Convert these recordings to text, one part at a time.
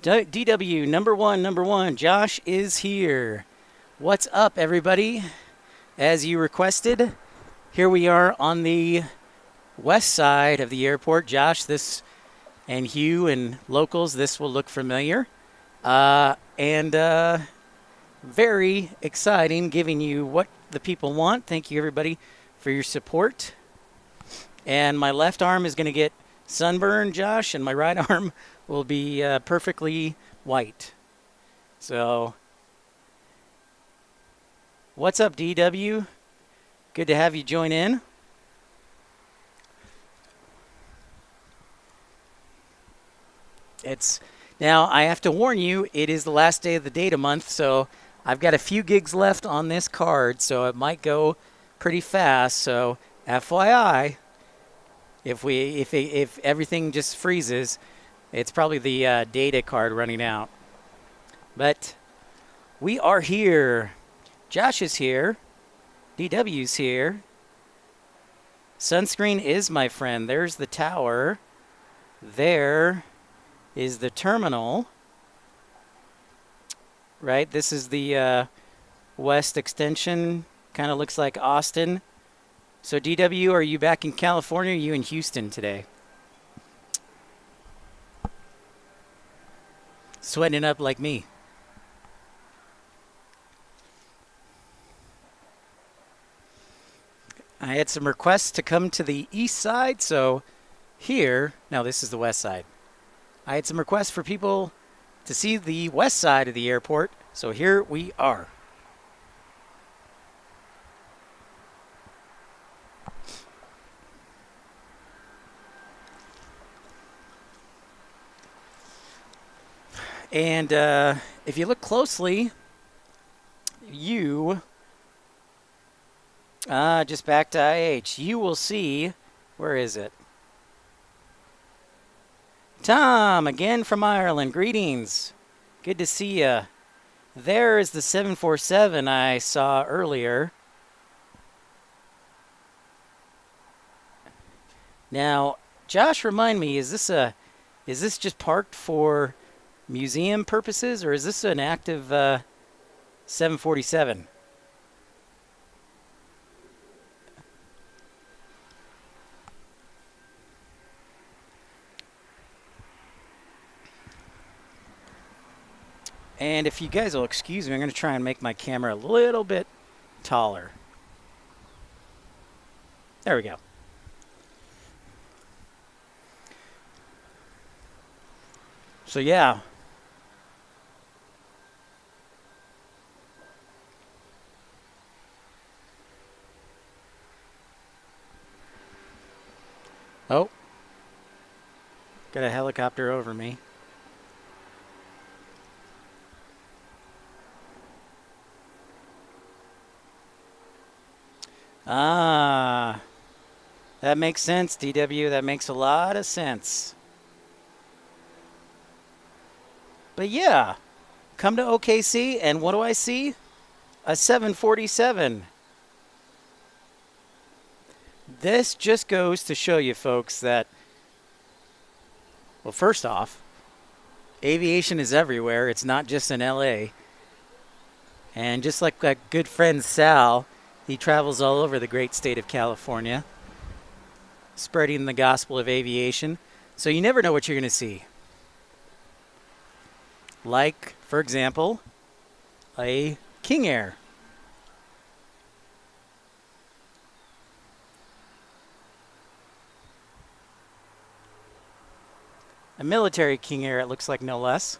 DW number one. Josh is here. What's up, everybody? As you requested, here we are on the west side of the airport. Josh, this and Hugh and locals, this will look familiar. And very exciting, giving you what the people want. Thank you, everybody, for your support. And my left arm is going to get sunburned, Josh, and my right arm will be perfectly white. So, what's up, DW? Good to have you join in. Now, I have to warn you, it is the last day of the data month, so I've got a few gigs left on this card, so it might go pretty fast. So, FYI, if everything just freezes, it's probably the data card running out. But we are here. Josh is here. DW's here. Sunscreen is my friend. There's the tower. There is the terminal. Right? This is the west extension. Kind of looks like Austin. So DW, are you back in California or are you in Houston today? Sweating up like me. I had some requests to come to the east side, so here, now this is the west side. I had some requests for people to see the west side of the airport, so here we are. And if you look closely, just back to IH, you will see, where is it? Tom, again from Ireland. Greetings. Good to see you. There is the 747 I saw earlier. Now, Josh, remind me, is this just parked for museum purposes, or is this an active 747? And if you guys will excuse me, I'm going to try and make my camera a little bit taller. There we go. So yeah. Oh. Got a helicopter over me. Ah, that makes sense, DW. That makes a lot of sense. But yeah, come to OKC, and what do I see? A 747. This just goes to show you, folks, that, well, first off, aviation is everywhere. It's not just in LA. And just like my good friend Sal, he travels all over the great state of California, spreading the gospel of aviation. So you never know what you're going to see. Like, for example, a King Air. A military King Air, it looks like, no less.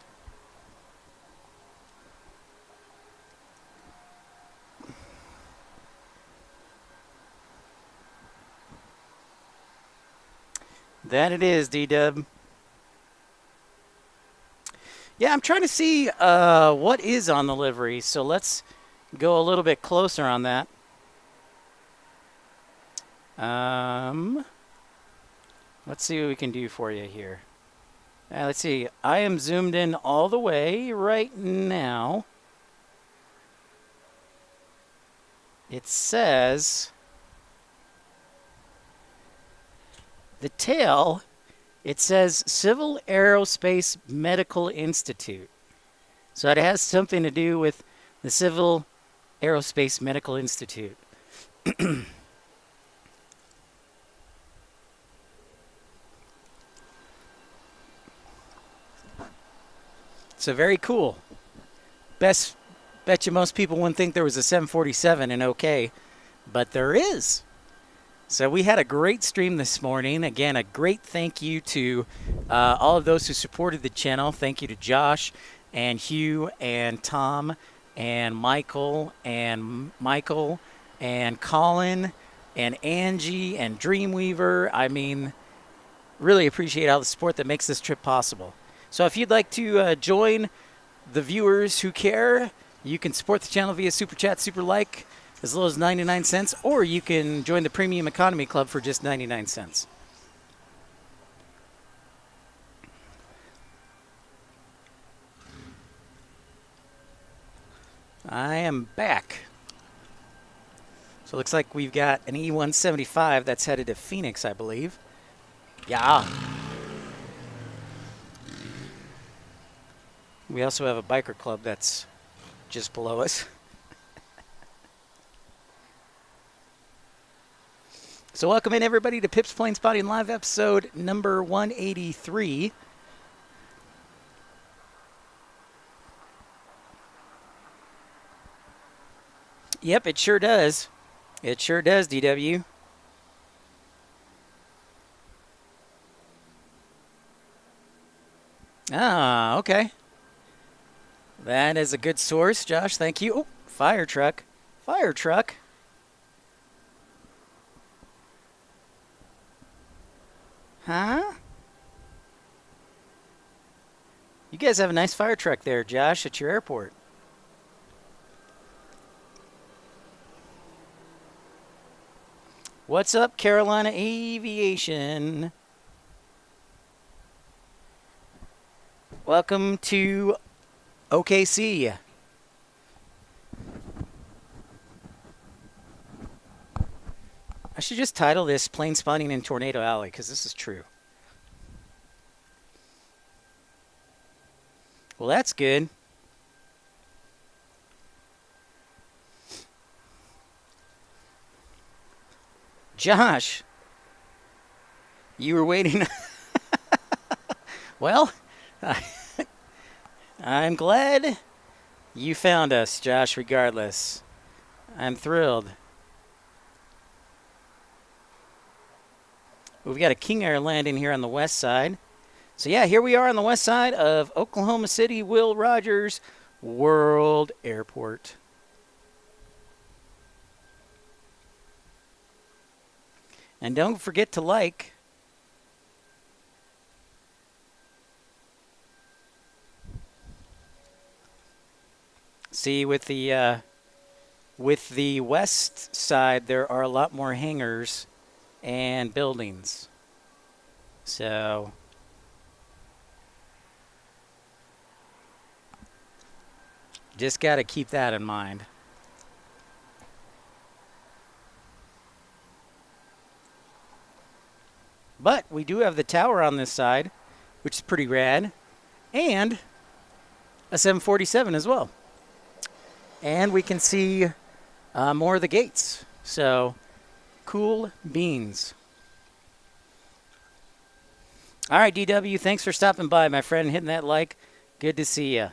That it is, D-Dub. Yeah, I'm trying to see what is on the livery, so let's go a little bit closer on that. Let's see what we can do for you here. Let's see. I am zoomed in all the way right now. It says the tail It says Civil Aerospace Medical Institute. So it has something to do with the Civil Aerospace Medical Institute. So very cool. Bet you most people wouldn't think there was a 747 in OK, but there is. So we had a great stream this morning. Again, a great thank you to all of those who supported the channel. Thank you to Josh and Hugh and Tom and Michael and Colin and Angie and Dreamweaver. I mean, really appreciate all the support that makes this trip possible. So if you'd like to join the viewers who care, you can support the channel via Super Chat, Super Like, as low as 99 cents, or you can join the Premium Economy Club for just 99 cents. I am back. So it looks like we've got an E-175 that's headed to Phoenix, I believe. Yeah. We also have a biker club that's just below us. So welcome in, everybody, to Pip's Planespotting Live, episode number 183. Yep, it sure does. It sure does, DW. Ah, okay. That is a good source, Josh. Thank you. Oh, fire truck. Fire truck. Huh? You guys have a nice fire truck there, Josh, at your airport. What's up, Carolina Aviation? Welcome to OKC. I should just title this Planespotting in Tornado Alley, because this is true. Well, that's good. Josh, you were waiting. Well, I'm glad you found us, Josh, regardless. I'm thrilled. We've got a King Air landing here on the west side. So yeah, here we are on the west side of Oklahoma City Will Rogers World Airport. And don't forget to like. See, with the west side, there are a lot more hangars and buildings. So just got to keep that in mind. But we do have the tower on this side, which is pretty rad, and a 747 as well. And we can see more of the gates. So cool beans. All right, DW, thanks for stopping by, my friend, hitting that like. Good to see you.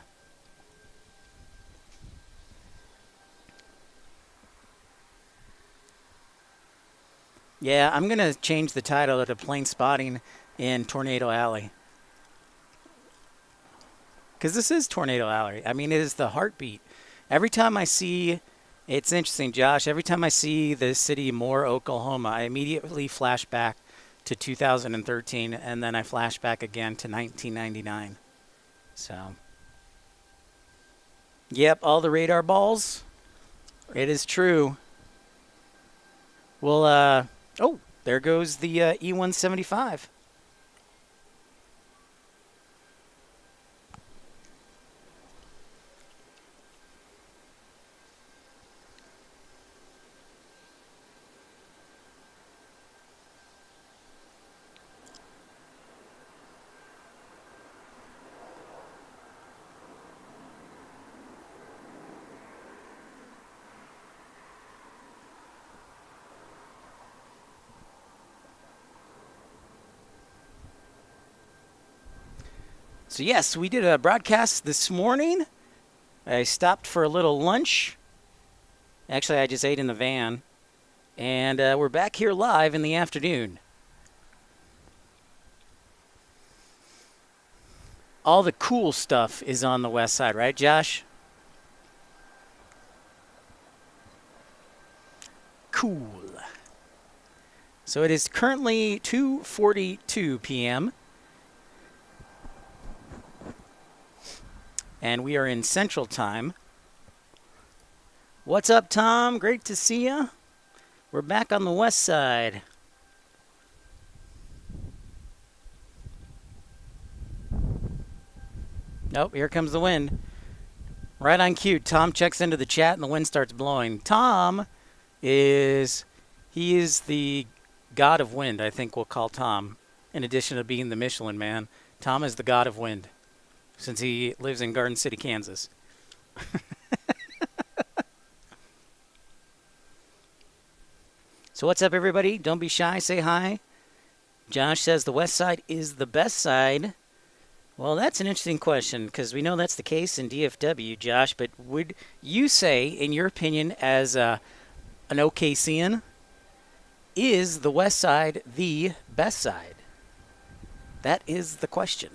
Yeah, I'm going to change the title to Planespotting in Tornado Alley. Because this is Tornado Alley. I mean, it is the heartbeat. Every time I see, it's interesting, Josh, every time I see the city Moore, Oklahoma, I immediately flash back to 2013, and then I flash back again to 1999. So, yep, all the radar balls. It is true. Well, oh, there goes the E-175. So yes, we did a broadcast this morning. I stopped for a little lunch. Actually, I just ate in the van. And we're back here live in the afternoon. All the cool stuff is on the west side, right, Josh? Cool. So it is currently 2:42 p.m. And we are in Central Time. What's up, Tom? Great to see you. We're back on the west side. Nope, here comes the wind. Right on cue. Tom checks into the chat and the wind starts blowing. Tom is the god of wind, I think we'll call Tom. In addition to being the Michelin Man, Tom is the god of wind since he lives in Garden City, Kansas. So what's up, everybody? Don't be shy. Say hi. Josh says the west side is the best side. Well, that's an interesting question because we know that's the case in DFW, Josh. But would you say, in your opinion, as an OKCian, is the west side the best side? That is the question.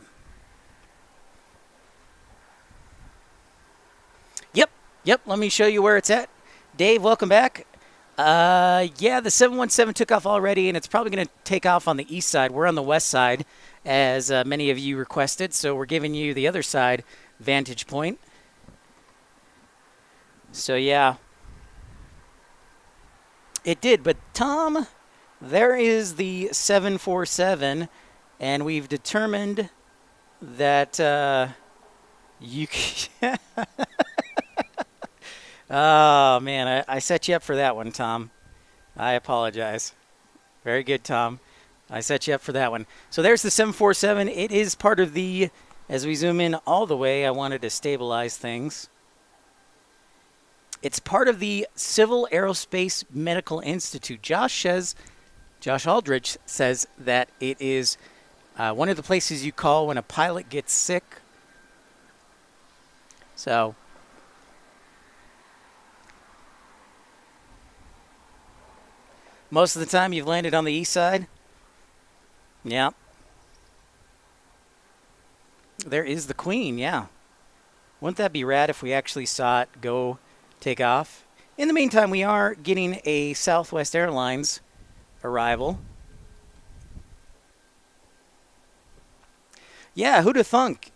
Yep. Let me show you where it's at. Dave, welcome back. Yeah, the 717 took off already, and it's probably going to take off on the east side. We're on the west side, as many of you requested, so we're giving you the other side vantage point. So, yeah. It did, but Tom, there is the 747, and we've determined that you can... Oh, man, I set you up for that one, Tom. I apologize. Very good, Tom. I set you up for that one. So there's the 747. It is part of the, as we zoom in all the way, I wanted to stabilize things. It's part of the Civil Aerospace Medical Institute. Josh Aldrich says that it is one of the places you call when a pilot gets sick. So... most of the time you've landed on the east side? Yeah. There is the Queen, yeah. Wouldn't that be rad if we actually saw it go take off? In the meantime, we are getting a Southwest Airlines arrival. Yeah, who'da thunk?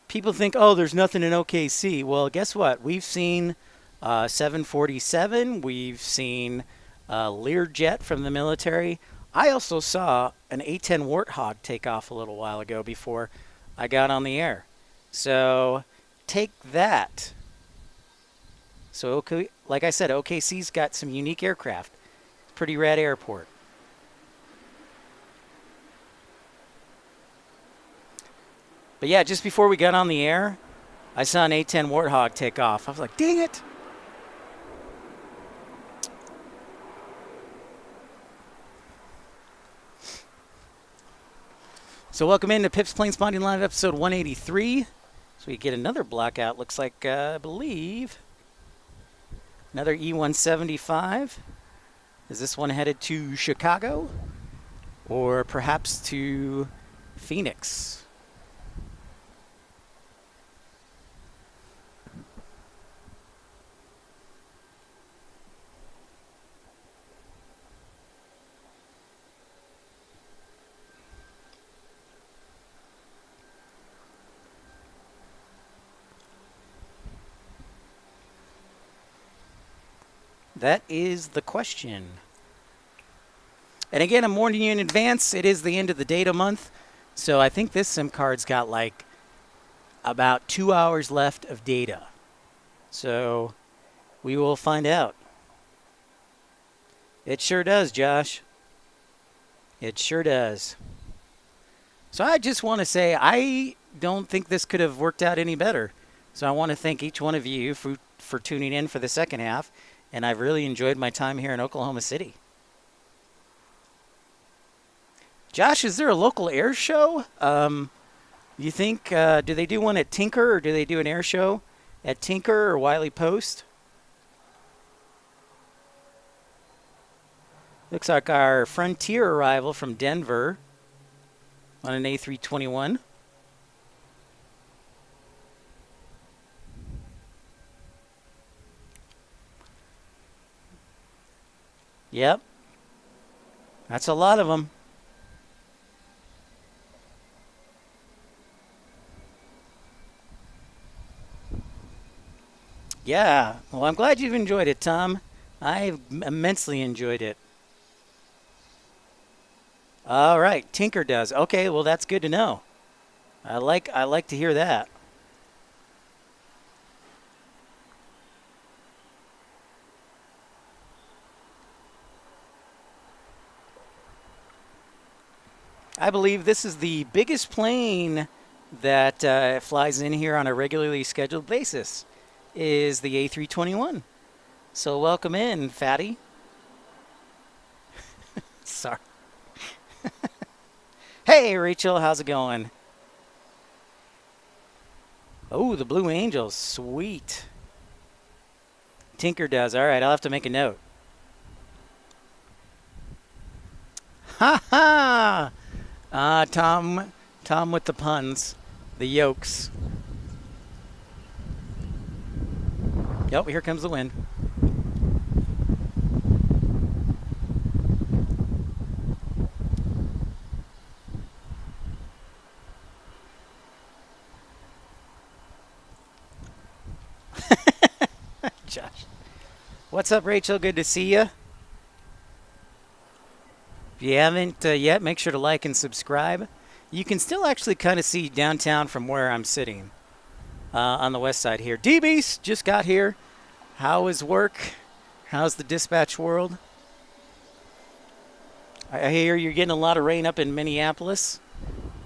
People think, oh, there's nothing in OKC. Well, guess what? We've seen 747. We've seen... Learjet from the military. I also saw an A-10 Warthog take off a little while ago before I got on the air. So take that. So like I said, OKC's got some unique aircraft. Pretty rad airport. But yeah, just before we got on the air, I saw an A-10 Warthog take off. I was like, dang it. So welcome into Pip's Planespotting Live, episode 183. So we get another blackout, looks like, I believe, another E-175. Is this one headed to Chicago? Or perhaps to Phoenix? That is the question. And again, I'm warning you in advance, it is the end of the data month. So I think this SIM card's got like about 2 hours left of data. So we will find out. It sure does, Josh. It sure does. So I just want to say I don't think this could have worked out any better. So I want to thank each one of you for tuning in for the second half. And I've really enjoyed my time here in Oklahoma City. Josh, is there a local air show? You think, do they do one at Tinker or do they do an air show at Tinker or Wiley Post? Looks like our Frontier arrival from Denver on an A321. Yep, that's a lot of them. Yeah, well, I'm glad you've enjoyed it, Tom. I've immensely enjoyed it. All right, Tinker does. Okay, well, that's good to know. I like to hear that. I believe this is the biggest plane that flies in here on a regularly scheduled basis. Is the A321. So welcome in, fatty. Sorry. Hey, Rachel, how's it going? Oh, the Blue Angels, sweet. Tinker does. All right, I'll have to make a note. Ha ha! Tom with the puns, the yokes. Yep, here comes the wind. Josh. What's up, Rachel? Good to see you. If you haven't yet, make sure to like and subscribe. You can still actually kind of see downtown from where I'm sitting on the west side here. DBs just got here. How is work? How's the dispatch world? I hear you're getting a lot of rain up in Minneapolis.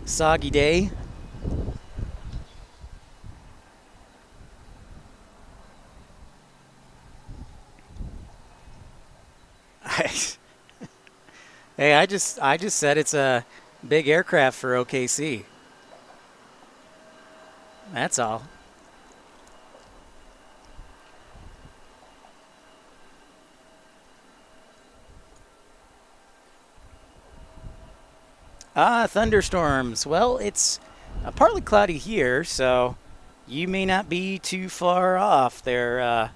Soggy day. Hey, I just said it's a big aircraft for OKC. That's all. Thunderstorms. Well, it's partly cloudy here, so you may not be too far off there,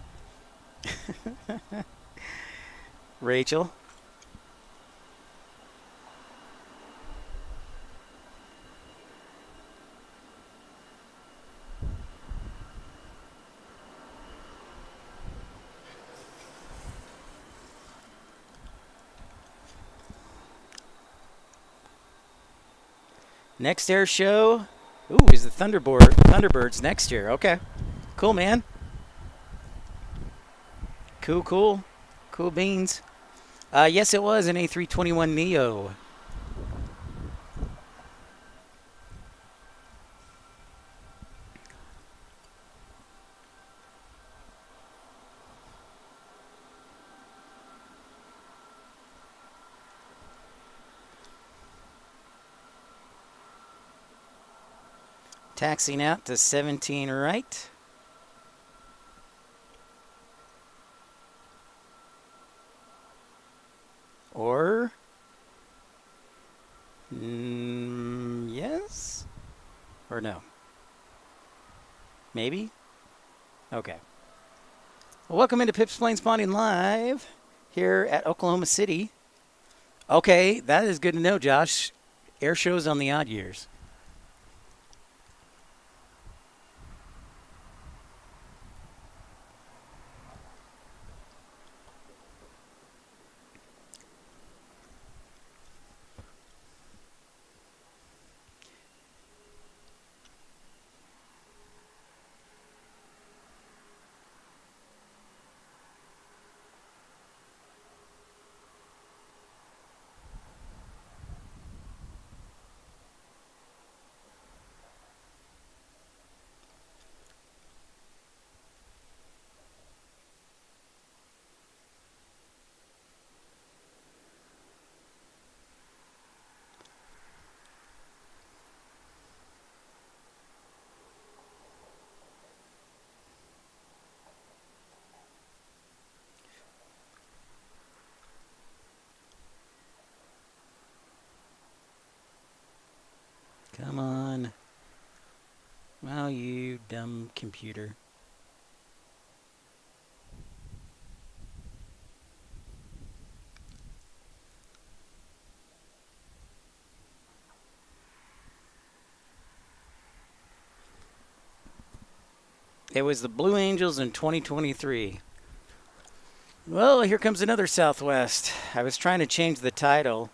Rachel. Next air show. Ooh, is the Thunderbirds next year? Okay, cool, man. Cool, cool, cool beans. Yes, it was an A321 Neo. Taxiing out to 17 right. Or yes? Or no? Maybe? Okay. Well, welcome into Pips Planespotting Live here at Oklahoma City. Okay, that is good to know, Josh. Air shows on the odd years. Come on. Well, you dumb computer. It was the Blue Angels in 2023. Well, here comes another Southwest. I was trying to change the title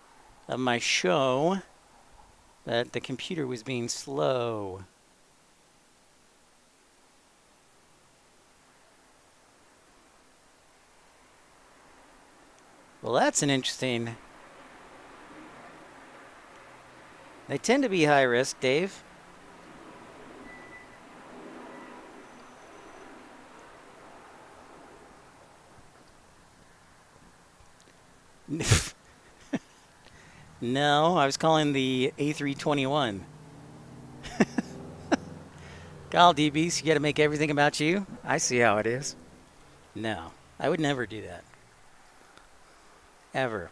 of my show, but the computer was being slow. Well, that's an interesting... They tend to be high risk, Dave. No, I was calling the A321. Golly, DBs, you got to make everything about you? I see how it is. No, I would never do that. Ever.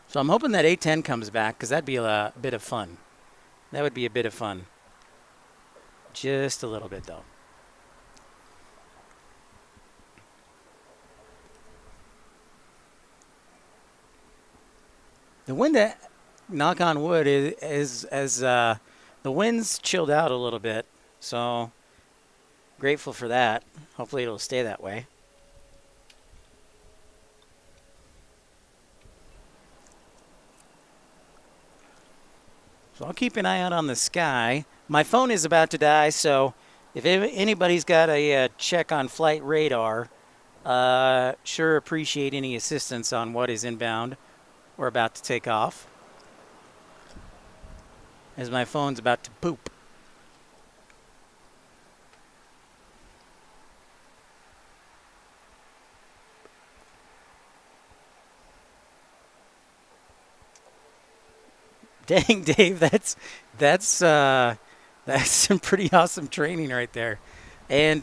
So I'm hoping that A10 comes back, because that'd be a bit of fun. That would be a bit of fun. Just a little bit, though. The wind, knock on wood, is as the wind's chilled out a little bit. So grateful for that. Hopefully it'll stay that way. So I'll keep an eye out on the sky. My phone is about to die, so if anybody's got a check on flight radar, sure appreciate any assistance on what is inbound or about to take off, as my phone's about to poop. Dang, Dave, that's some pretty awesome training right there. And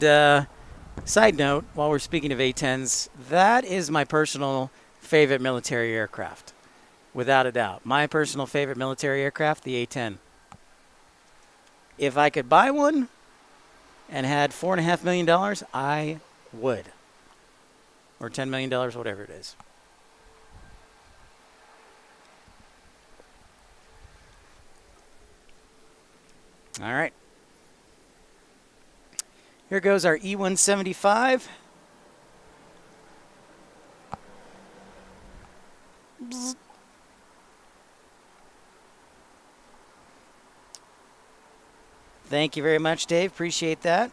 side note, while we're speaking of A-10s, that is my personal favorite military aircraft, without a doubt. My personal favorite military aircraft, the A-10. If I could buy one and had $4.5 million, I would. Or $10 million, whatever it is. All right. Here goes our E-175. Bzz. Thank you very much, Dave. Appreciate that.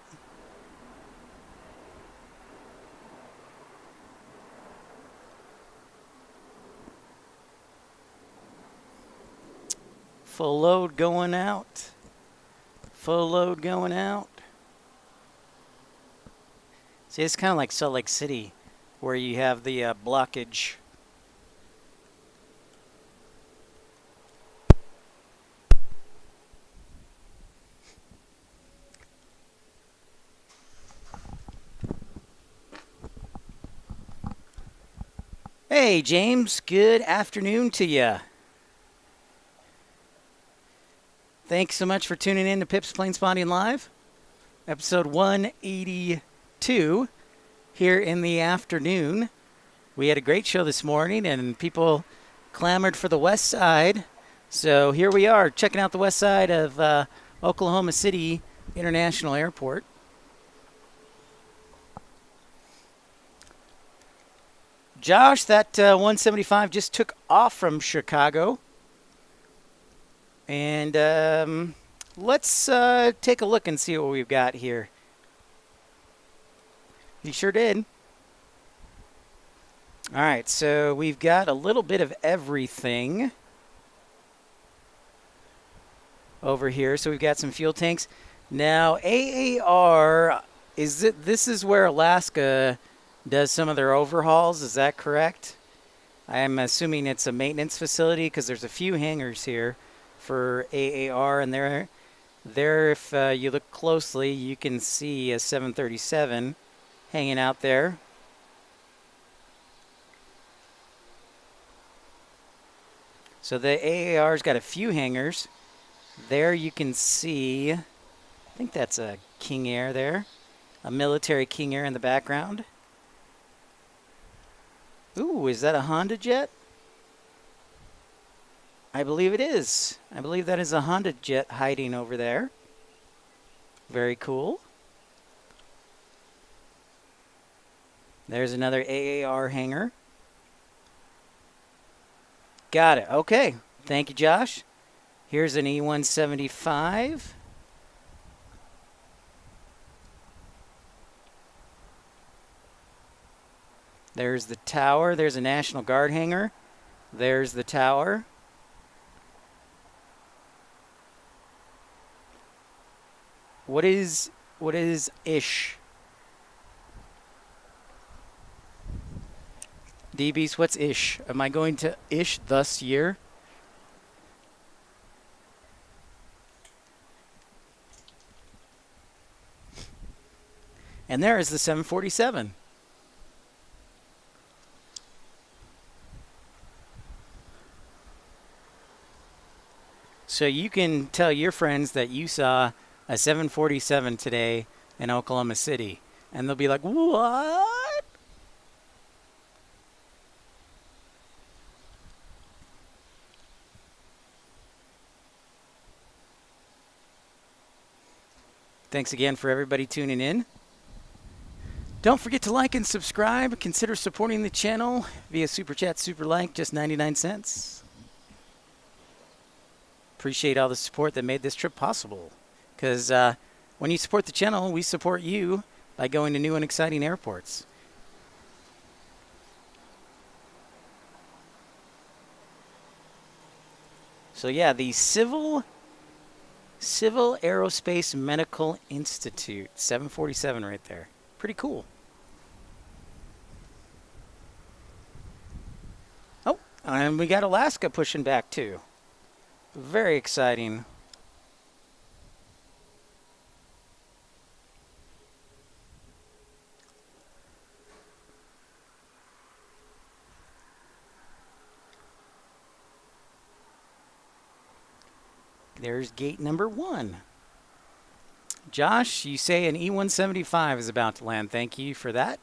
Full load going out. Full load going out. See, it's kind of like Salt Lake City, where you have the blockage. Hey, James. Good afternoon to you. Thanks so much for tuning in to Pip's Planespotting Live, episode 182 here in the afternoon. We had a great show this morning, and people clamored for the west side. So here we are, checking out the west side of Oklahoma City International Airport. Josh, that 175 just took off from Chicago. And let's take a look and see what we've got here. You sure did. All right, so we've got a little bit of everything over here. So we've got some fuel tanks. Now, AAR, this is where Alaska does some of their overhauls. Is that correct? I'm assuming it's a maintenance facility because there's a few hangars here for AAR, and there, if you look closely, you can see a 737 hanging out there. So the AAR's got a few hangars. There you can see, I think that's a King Air there. A military King Air in the background. Ooh, is that a Honda jet? I believe it is. I believe that is a Honda jet hiding over there. Very cool. There's another AAR hangar. Got it. Okay. Thank you, Josh. Here's an E-175. There's the tower. There's a National Guard hangar. There's the tower. What is ish? DBs, what's ish? Am I going to ish thus year? And there is the 747. So you can tell your friends that you saw a 747 today in Oklahoma City, and they'll be like, "What?" Thanks again for everybody tuning in. Don't forget to like and subscribe. Consider supporting the channel via Super Chat, Super Like, just 99 cents. Appreciate all the support that made this trip possible. Because when you support the channel, we support you by going to new and exciting airports. So yeah, the Civil Aerospace Medical Institute, 747 right there. Pretty cool. Oh, and we got Alaska pushing back too. Very exciting. There's gate number 1. Josh, you say an E-175 is about to land. Thank you for that.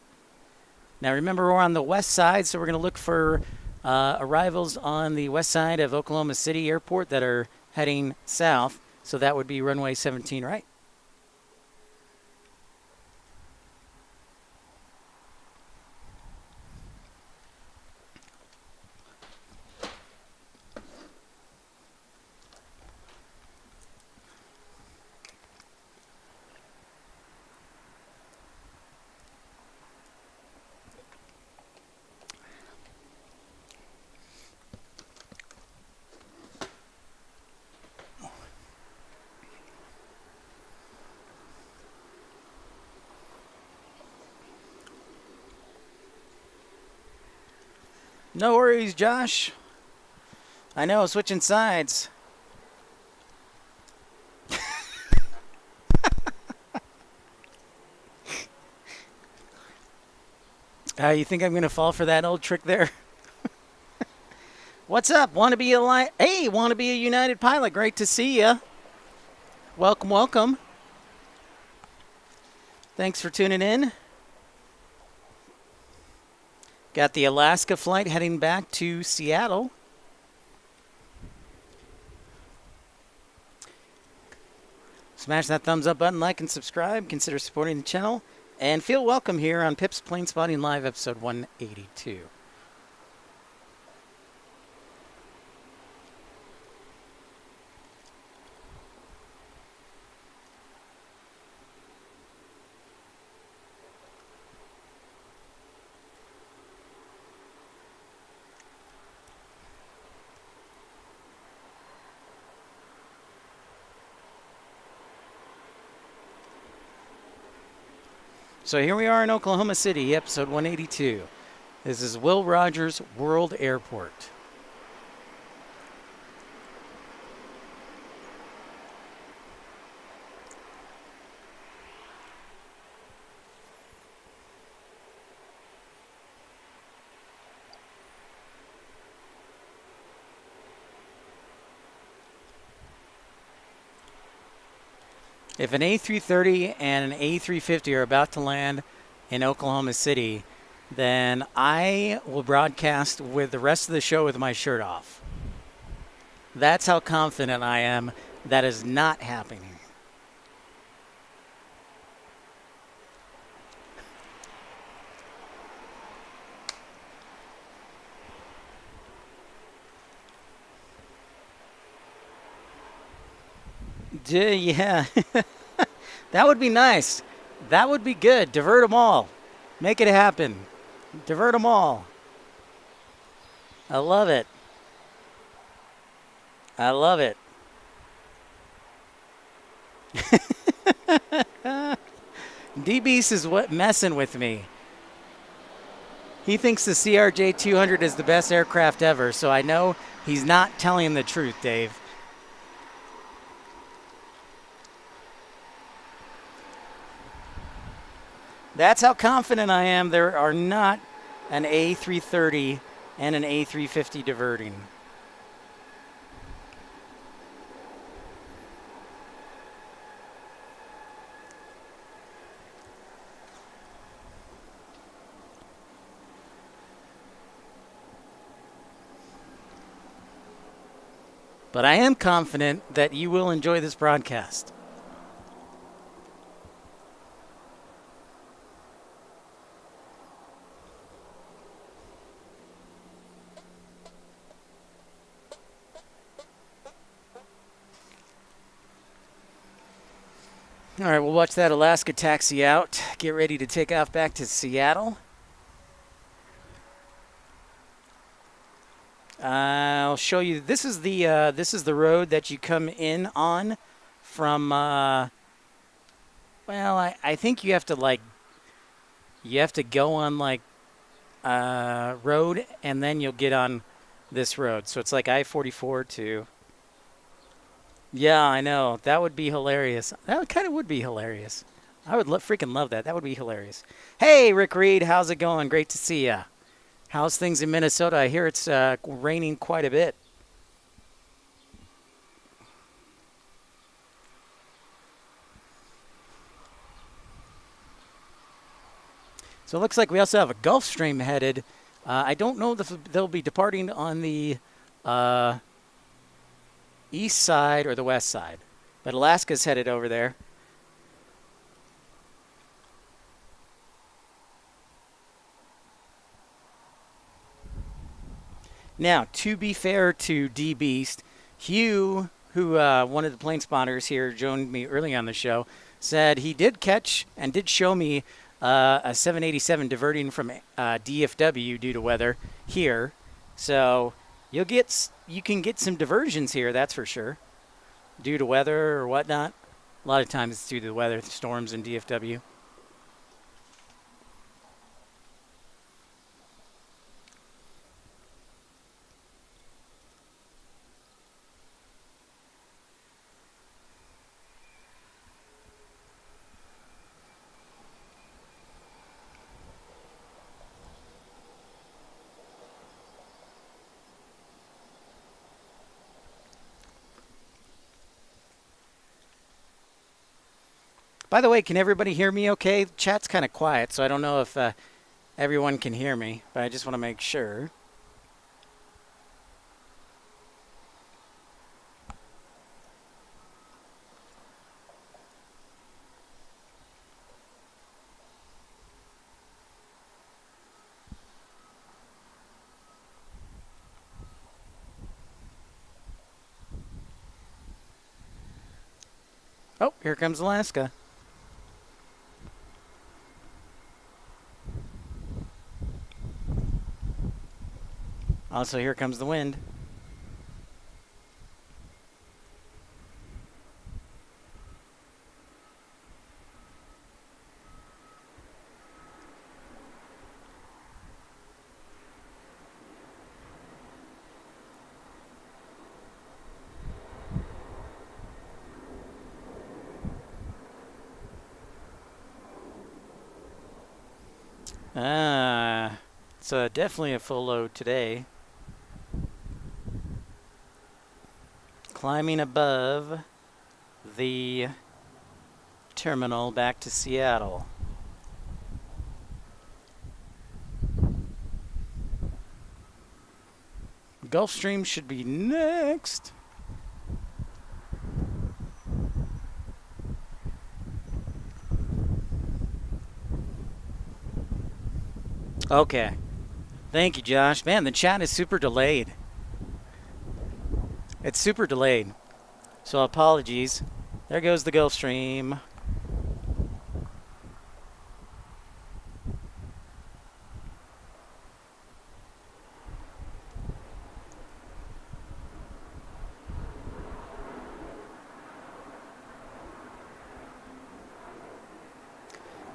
Now remember, we're on the west side, so we're going to look for arrivals on the west side of Oklahoma City Airport that are heading south. So that would be runway 17, right? No worries, Josh. I know, switching sides. You think I'm going to fall for that old trick there? What's up? Want to be a Hey, want to be a United pilot? Great to see you. Welcome, welcome. Thanks for tuning in. Got the Alaska flight heading back to Seattle. Smash that thumbs up button, like and subscribe. Consider supporting the channel. And feel welcome here on Pip's Planespotting Live, episode 182. So here we are in Oklahoma City, episode 182. This is Will Rogers World Airport. If an A330 and an A350 are about to land in Oklahoma City, then I will broadcast with the rest of the show with my shirt off. That's how confident I am that is not happening. Yeah, that would be nice. That would be good. Divert them all. Make it happen. Divert them all. I love it. I love it. D-Beast is what messing with me. He thinks the CRJ-200 is the best aircraft ever, so I know he's not telling the truth, Dave. That's how confident I am there are not an A330 and an A350 diverting. But I am confident that you will enjoy this broadcast. All right, we'll watch that Alaska taxi out. Get ready to take off back to Seattle. I'll show you. This is the road that you come in on from. Well, I think you have to go on road, and then you'll get on this road. So it's like I-44 to. Yeah, I know. That would be hilarious. That kind of would be hilarious. I would freaking love that. That would be hilarious. Hey, Rick Reed, how's it going? Great to see ya. How's things in Minnesota? I hear it's raining quite a bit. So it looks like we also have a Gulfstream headed. I don't know if they'll be departing on the east side or the west side, but Alaska's headed over there. Now, to be fair to D-Beast, Hugh, who one of the plane spotters here joined me early on the show, said he did catch and did show me a 787 diverting from DFW due to weather here. So you can get some diversions here, that's for sure, due to weather or whatnot. A lot of times it's due to the weather, storms in DFW. By the way, can everybody hear me okay? Chat's kind of quiet, so I don't know if everyone can hear me, but I just want to make sure. Oh, here comes Alaska. Also, here comes the wind. It's definitely a full load today. Climbing above the terminal back to Seattle. Gulfstream should be next. Okay. Thank you, Josh. Man, the chat is super delayed. It's super delayed. So apologies. There goes the Gulfstream.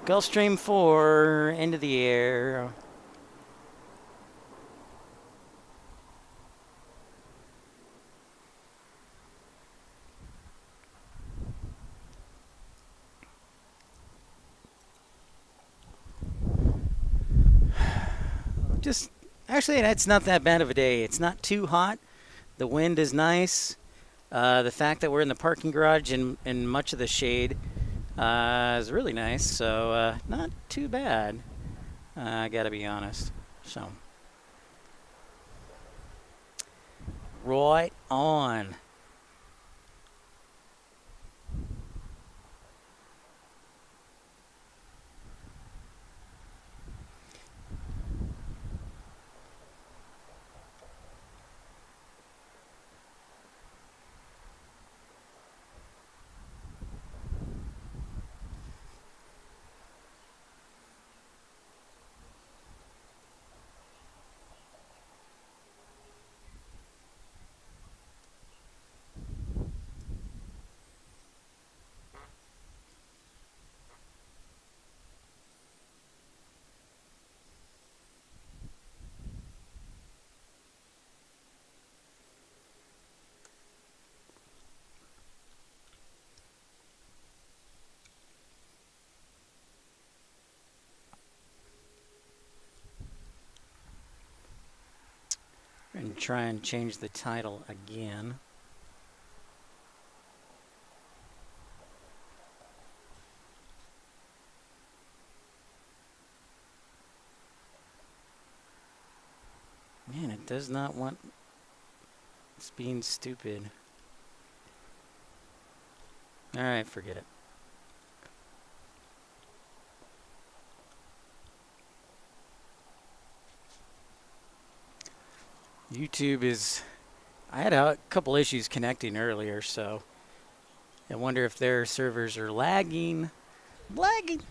Gulfstream 4 into the air. Just actually, it's not that bad of a day. It's not too hot. The wind is nice. The fact that we're in the parking garage in much of the shade is really nice. So not too bad. I gotta be honest. So right on. And try and change the title again. Man, it does not want... It's being stupid. Alright, forget it. YouTube is... I had a couple issues connecting earlier, so... I wonder if their servers are lagging. Lagging!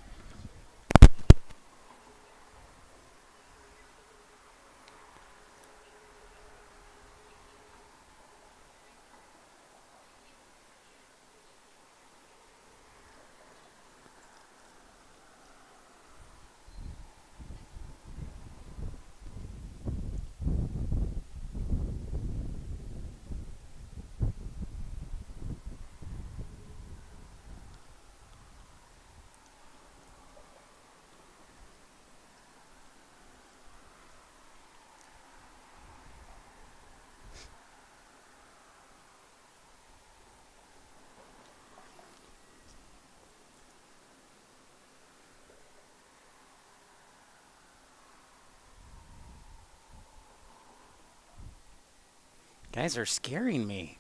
Guys are scaring me.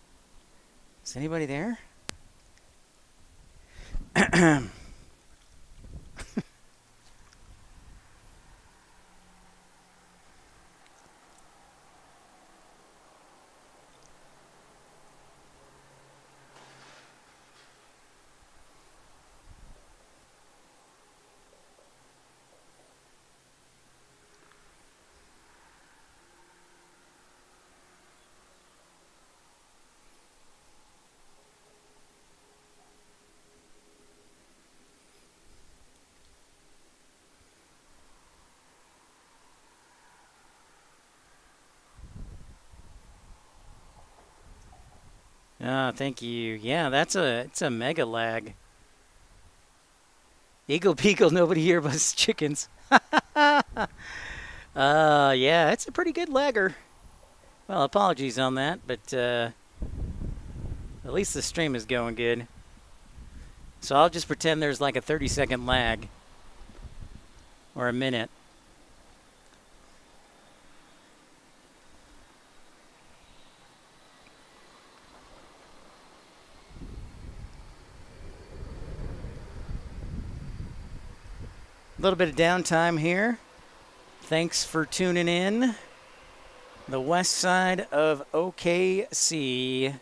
Is anybody there? Ah, thank you. Yeah, it's a mega lag. Eagle Beagle, nobody here but chickens. Yeah, it's a pretty good lagger. Well, apologies on that, but at least the stream is going good. So I'll just pretend there's like a 30-second lag or a minute. A little bit of downtime here. Thanks for tuning in. The west side of OKC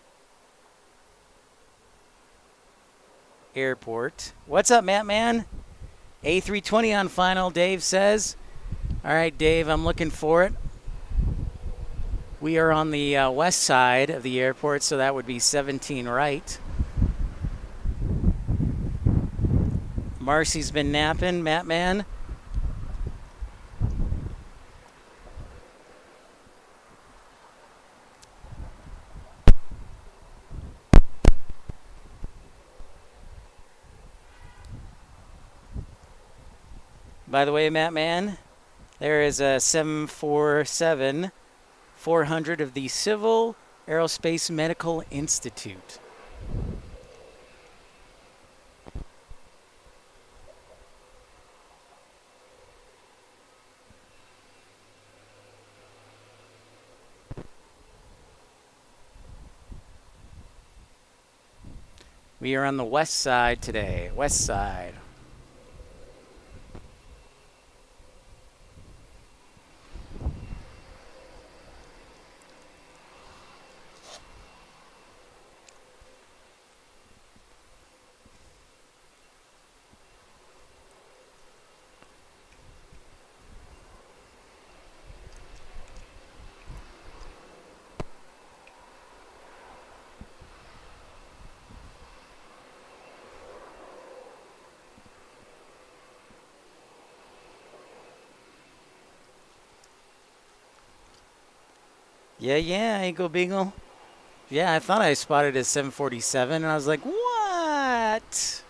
Airport. What's up, Matt Man? A320 on final, Dave says. All right, Dave, I'm looking for it. We are on the west side of the airport, so that would be 17 right. Marcy's been napping, Matt Man. By the way, Matt Man, there is a 747 400 of the Civil Aerospace Medical Institute. We are on the west side today. West side. Yeah, Eagle Beagle. Yeah, I thought I spotted a 747, and I was like, what?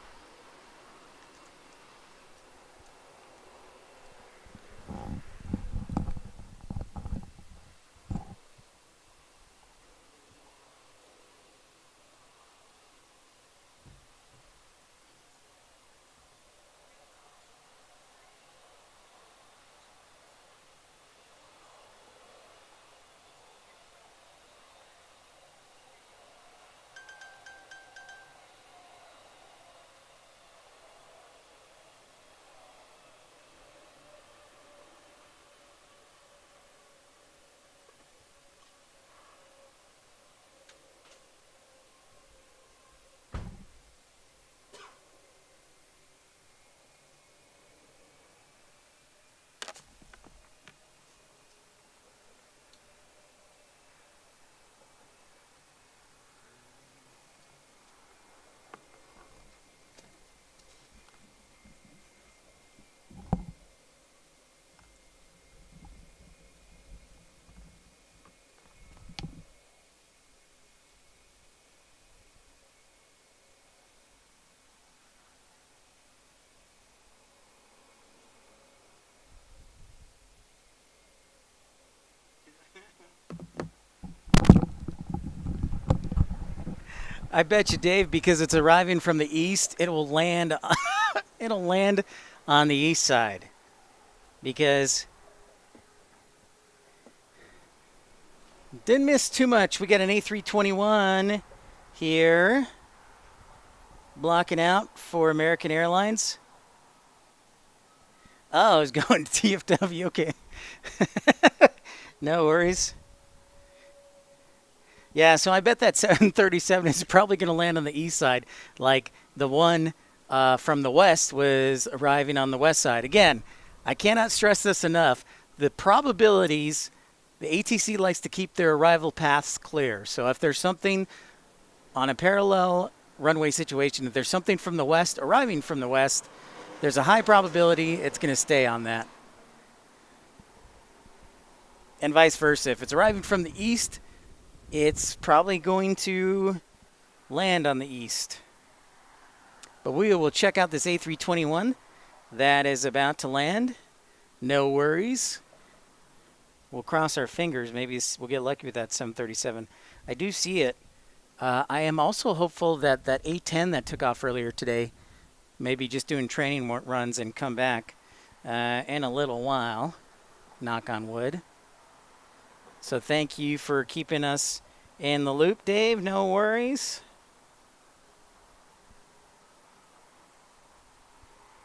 I bet you, Dave, because it's arriving from the east, it will land. It'll land on the east side, because didn't miss too much. We got an A321 here blocking out for American Airlines. Oh, I was going to TFW. Okay, no worries. Yeah, so I bet that 737 is probably going to land on the east side, like the one from the west was arriving on the west side. Again, I cannot stress this enough. The probabilities, the ATC likes to keep their arrival paths clear. So if there's something on a parallel runway situation, if there's something from the west arriving from the west, there's a high probability it's going to stay on that. And vice versa. If it's arriving from the east, it's probably going to land on the east. But we will check out this A321 that is about to land. No worries. We'll cross our fingers. Maybe we'll get lucky with that 737. I do see it. I am also hopeful that that A10 that took off earlier today maybe just doing training runs and come back in a little while. Knock on wood. So thank you for keeping us in the loop, Dave. No worries.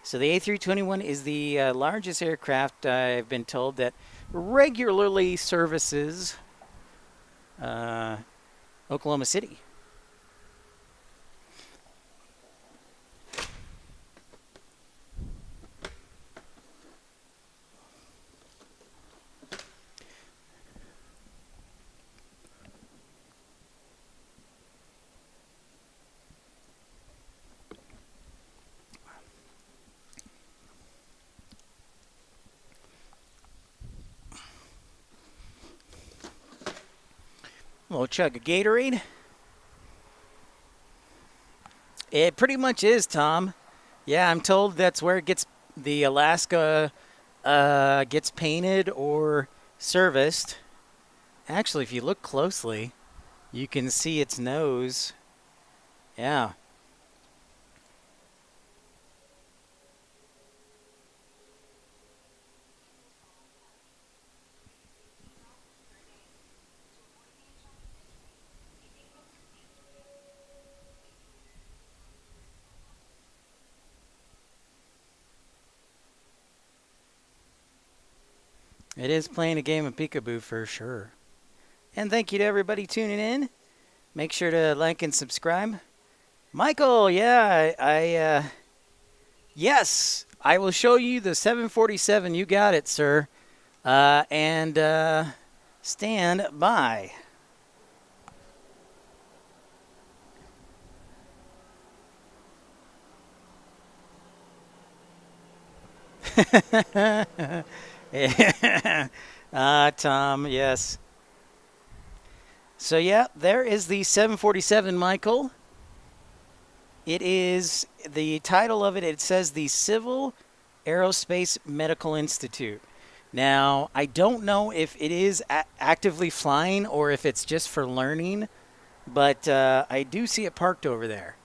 So the A321 is the largest aircraft, I've been told, that regularly services Oklahoma City. A little chug of Gatorade. It pretty much is, Tom. Yeah, I'm told that's where it gets the Alaska gets painted or serviced. Actually, if you look closely, you can see its nose. Yeah. It is playing a game of peekaboo for sure. And thank you to everybody tuning in. Make sure to like and subscribe. Michael, yeah, yes, I will show you the 747. You got it, sir. And stand by. Tom, yes. So, yeah, there is the 747, Michael. It is, the title of it, it says the Civil Aerospace Medical Institute. Now, I don't know if it is actively flying or if it's just for learning, but I do see it parked over there.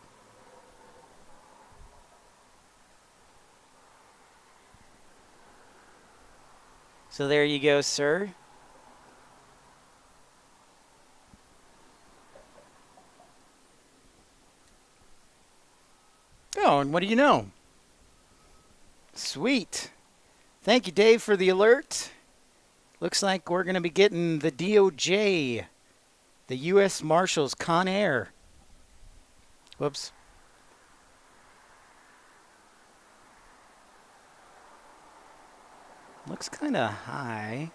So there you go, sir. Oh, and what do you know? Sweet. Thank you, Dave, for the alert. Looks like we're going to be getting the DOJ, the U.S. Marshals, Con Air. Whoops. Looks kind of high.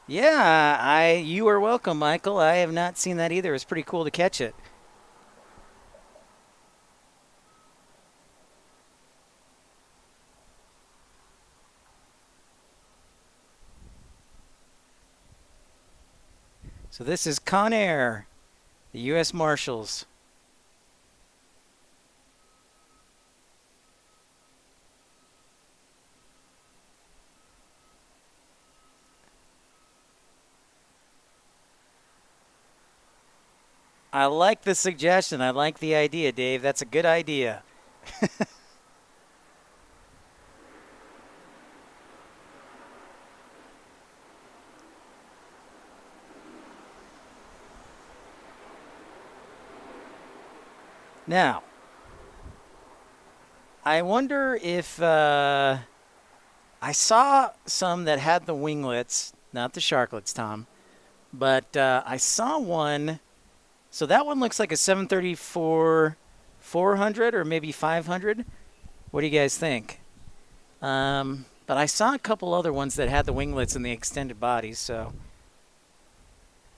Yeah, you are welcome, Michael. I have not seen that either. It's pretty cool to catch it. So this is Con Air, the U.S. Marshals. I like the suggestion. I like the idea, Dave. That's a good idea. Now, I wonder if I saw some that had the winglets, not the sharklets, Tom, but I saw one. So that one looks like a 734 400 or maybe 500. What do you guys think? But I saw a couple other ones that had the winglets and the extended bodies, so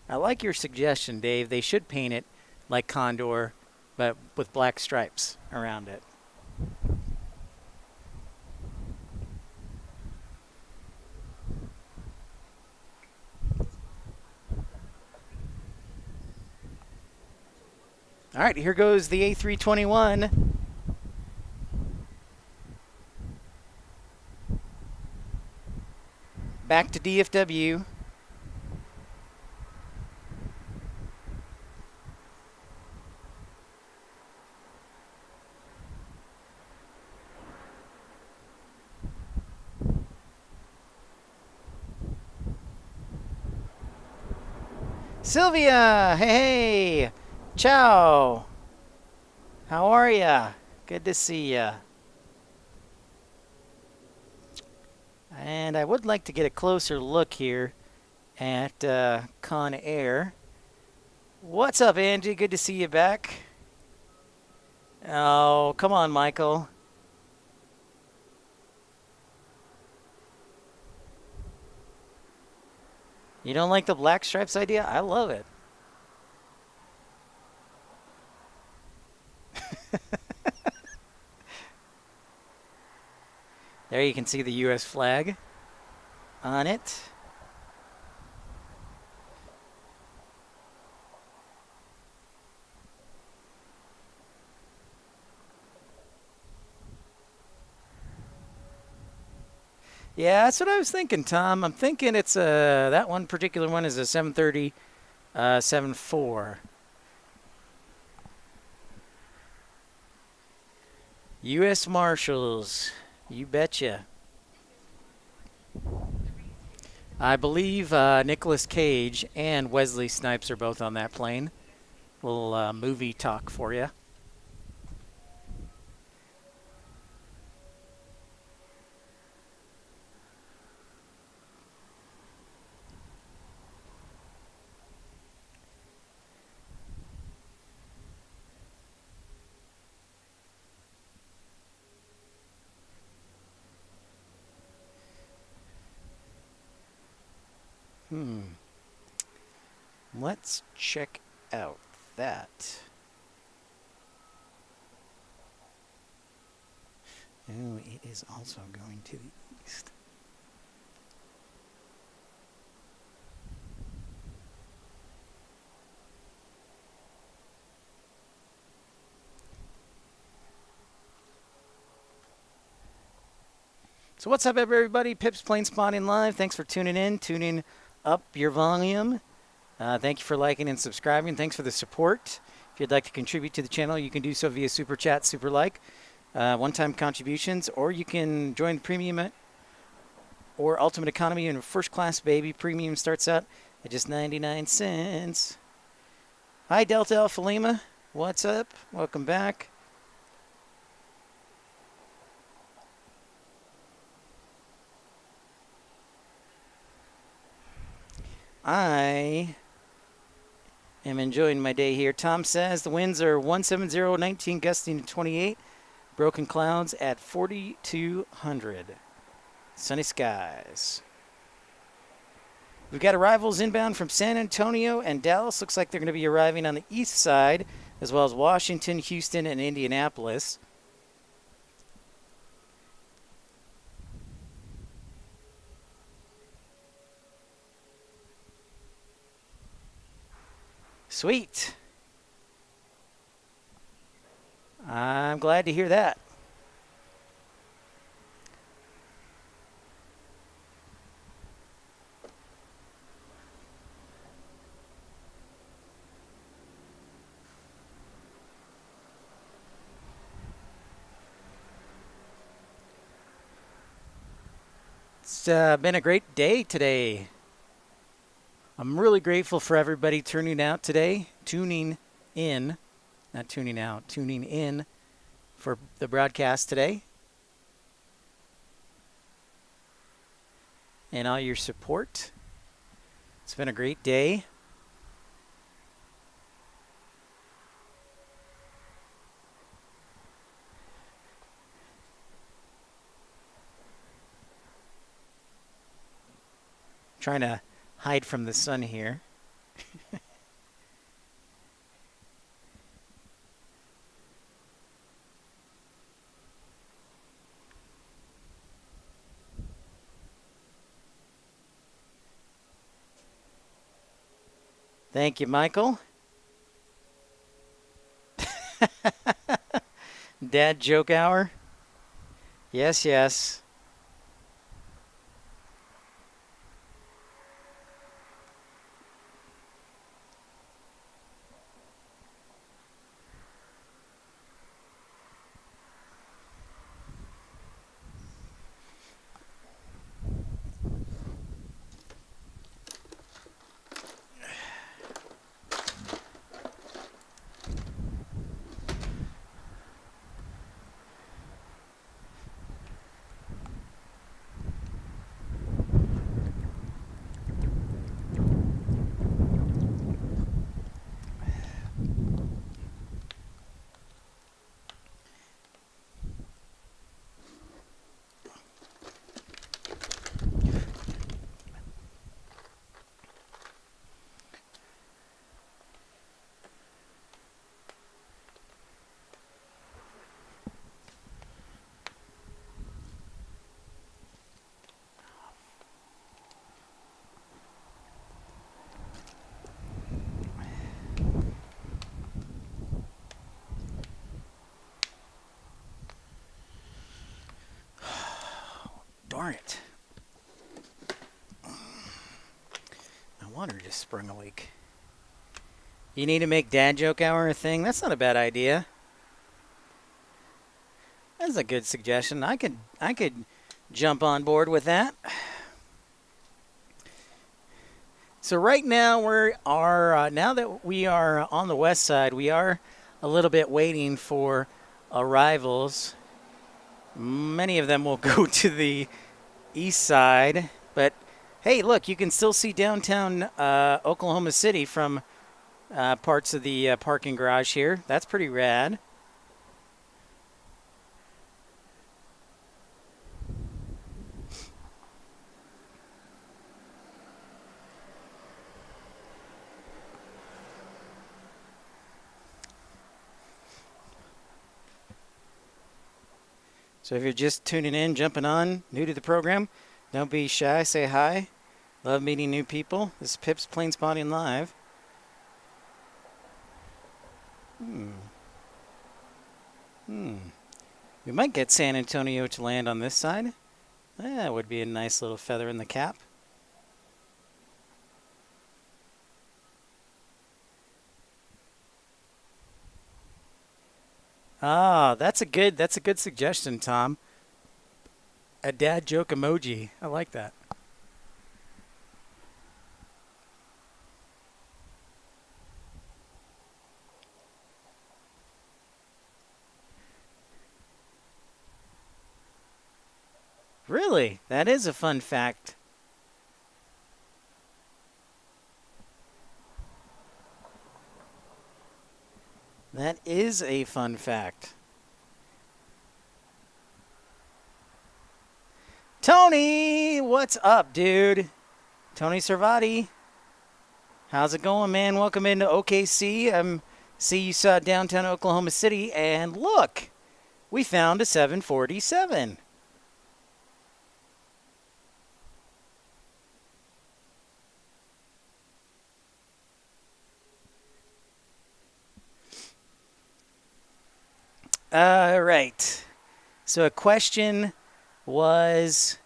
I like your suggestion, Dave. They should paint it like Condor, but with black stripes around it. All right, here goes the A321. Back to DFW. Sylvia, hey, ciao. How are ya? Good to see ya. And I would like to get a closer look here at Con Air. What's up, Angie? Good to see you back. Oh, come on, Michael. You don't like the black stripes idea? I love it. There you can see the U.S. flag on it. Yeah, that's what I was thinking, Tom. I'm thinking it's that one particular one is a 730 74. U.S. Marshals. You betcha. I believe Nicolas Cage and Wesley Snipes are both on that plane. Little movie talk for you. Let's check out that. Oh, it is also going to the east. So what's up, everybody? Pip's Planespotting Live. Thanks for tuning in, tuning up your volume. Thank you for liking and subscribing. Thanks for the support. If you'd like to contribute to the channel, you can do so via Super Chat, Super Like, one-time contributions, or you can join the Premium or Ultimate Economy and First Class Baby. Premium starts out at just 99 cents. Hi, Delta Alpha Lima. What's up? Welcome back. I am enjoying my day here. Tom says the winds are 170, 19 gusting to 28. Broken clouds at 4,200. Sunny skies. We've got arrivals inbound from San Antonio and Dallas. Looks like they're going to be arriving on the east side, as well as Washington, Houston, and Indianapolis. Sweet. I'm glad to hear that. It's been a great day today. I'm really grateful for everybody tuning out today, tuning in, not tuning out, tuning in for the broadcast today. And all your support. It's been a great day. Trying to hide from the sun here. Thank you, Michael. Dad joke hour? Yes, yes. Darn it. My water just sprung a leak. You need to make dad joke hour a thing? That's not a bad idea. That's a good suggestion. I could jump on board with that. So right now now that we are on the west side, we are a little bit waiting for arrivals. Many of them will go to the east side, but hey, look, you can still see downtown Oklahoma City from parts of the parking garage here. That's pretty rad. So if you're just tuning in, jumping on, new to the program, don't be shy, say hi. Love meeting new people. This is Pip's Planespotting Live. We might get San Antonio to land on this side. That would be a nice little feather in the cap. Ah, that's a good suggestion, Tom. A dad joke emoji. I like that. Really? That is a fun fact. That is a fun fact. Tony, what's up, dude? Tony Servati. How's it going, man? Welcome into OKC. See you saw downtown Oklahoma City, and look, we found a 747. All right. So a question was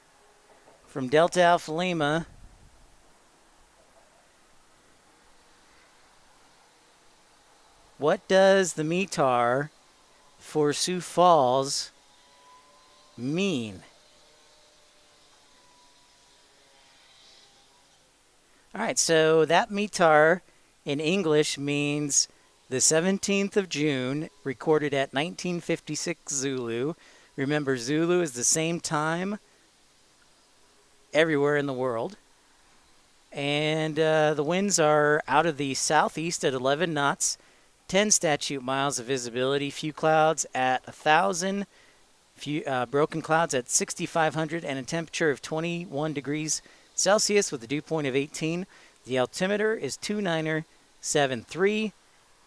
from Delta Alpha Lima. What does the METAR for Sioux Falls mean? All right, so that METAR in English means the 17th of June, recorded at 1956 Zulu. Remember, Zulu is the same time everywhere in the world. And the winds are out of the southeast at 11 knots, 10 statute miles of visibility, few clouds at 1,000, broken clouds at 6,500, and a temperature of 21 degrees Celsius with a dew point of 18. The altimeter is 2973.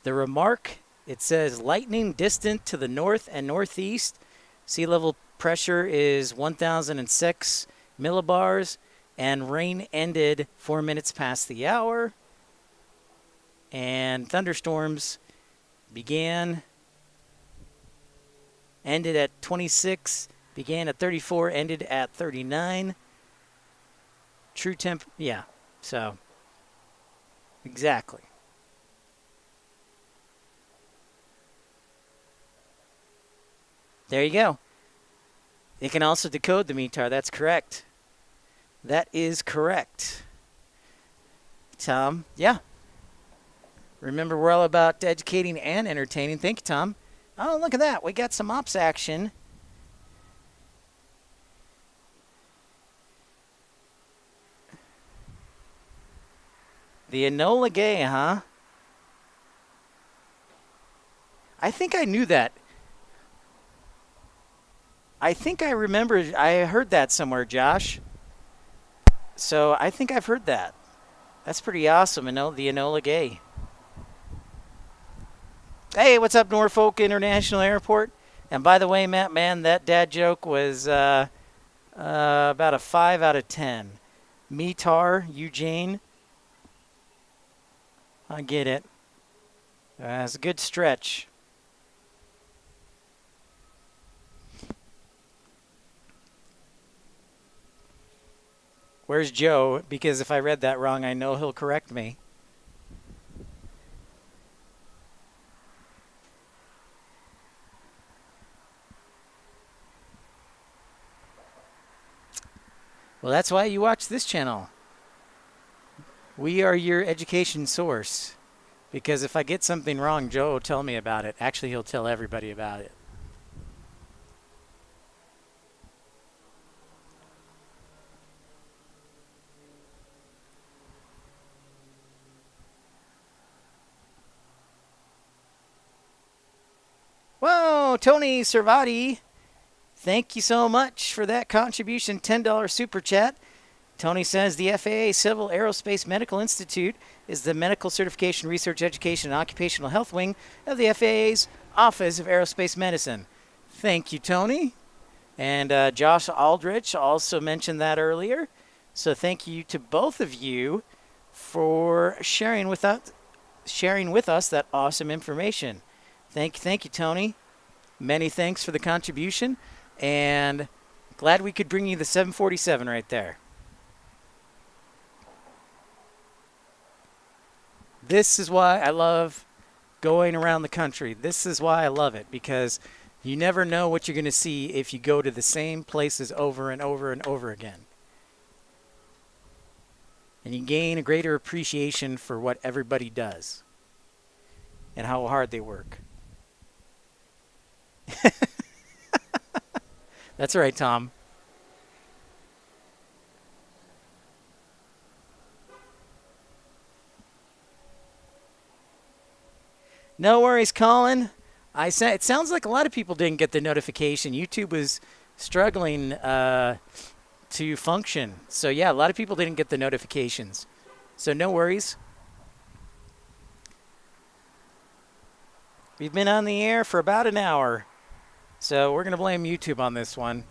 The remark, it says lightning distant to the north and northeast. Sea level pressure is 1,006 millibars, and rain ended 4 minutes past the hour. And thunderstorms ended at 26, began at 34, ended at 39. True temp, yeah, so exactly. There you go. It can also decode the METAR. That's correct. That is correct. Tom, yeah. Remember, we're all about educating and entertaining. Thank you, Tom. Oh, look at that. We got some ops action. The Enola Gay, huh? I think I knew that. I think I remember, I heard that somewhere, Josh. So I think I've heard that. That's pretty awesome, the Enola Gay. Hey, what's up, Norfolk International Airport? And by the way, Matt, man, that dad joke was about a 5 out of 10. METAR, Eugene. I get it. It's a good stretch. Where's Joe? Because if I read that wrong, I know he'll correct me. Well, that's why you watch this channel. We are your education source. Because if I get something wrong, Joe will tell me about it. Actually, he'll tell everybody about it. Whoa, Tony Servati. Thank you so much for that contribution. $10 super chat. Tony says the FAA Civil Aerospace Medical Institute is the medical certification, research, education, and occupational health wing of the FAA's Office of Aerospace Medicine. Thank you, Tony. And Josh Aldrich also mentioned that earlier. So thank you to both of you for sharing with us that awesome information. Thank you, Tony. Many thanks for the contribution, and glad we could bring you the 747 right there. This is why I love going around the country. This is why I love it, because you never know what you're going to see if you go to the same places over and over and over again. And you gain a greater appreciation for what everybody does and how hard they work. That's right, Tom. No worries, Colin. It sounds like a lot of people didn't get the notification. YouTube was struggling to function. So yeah, a lot of people didn't get the notifications. So no worries. We've been on the air for about an hour. So we're going to blame YouTube on this one.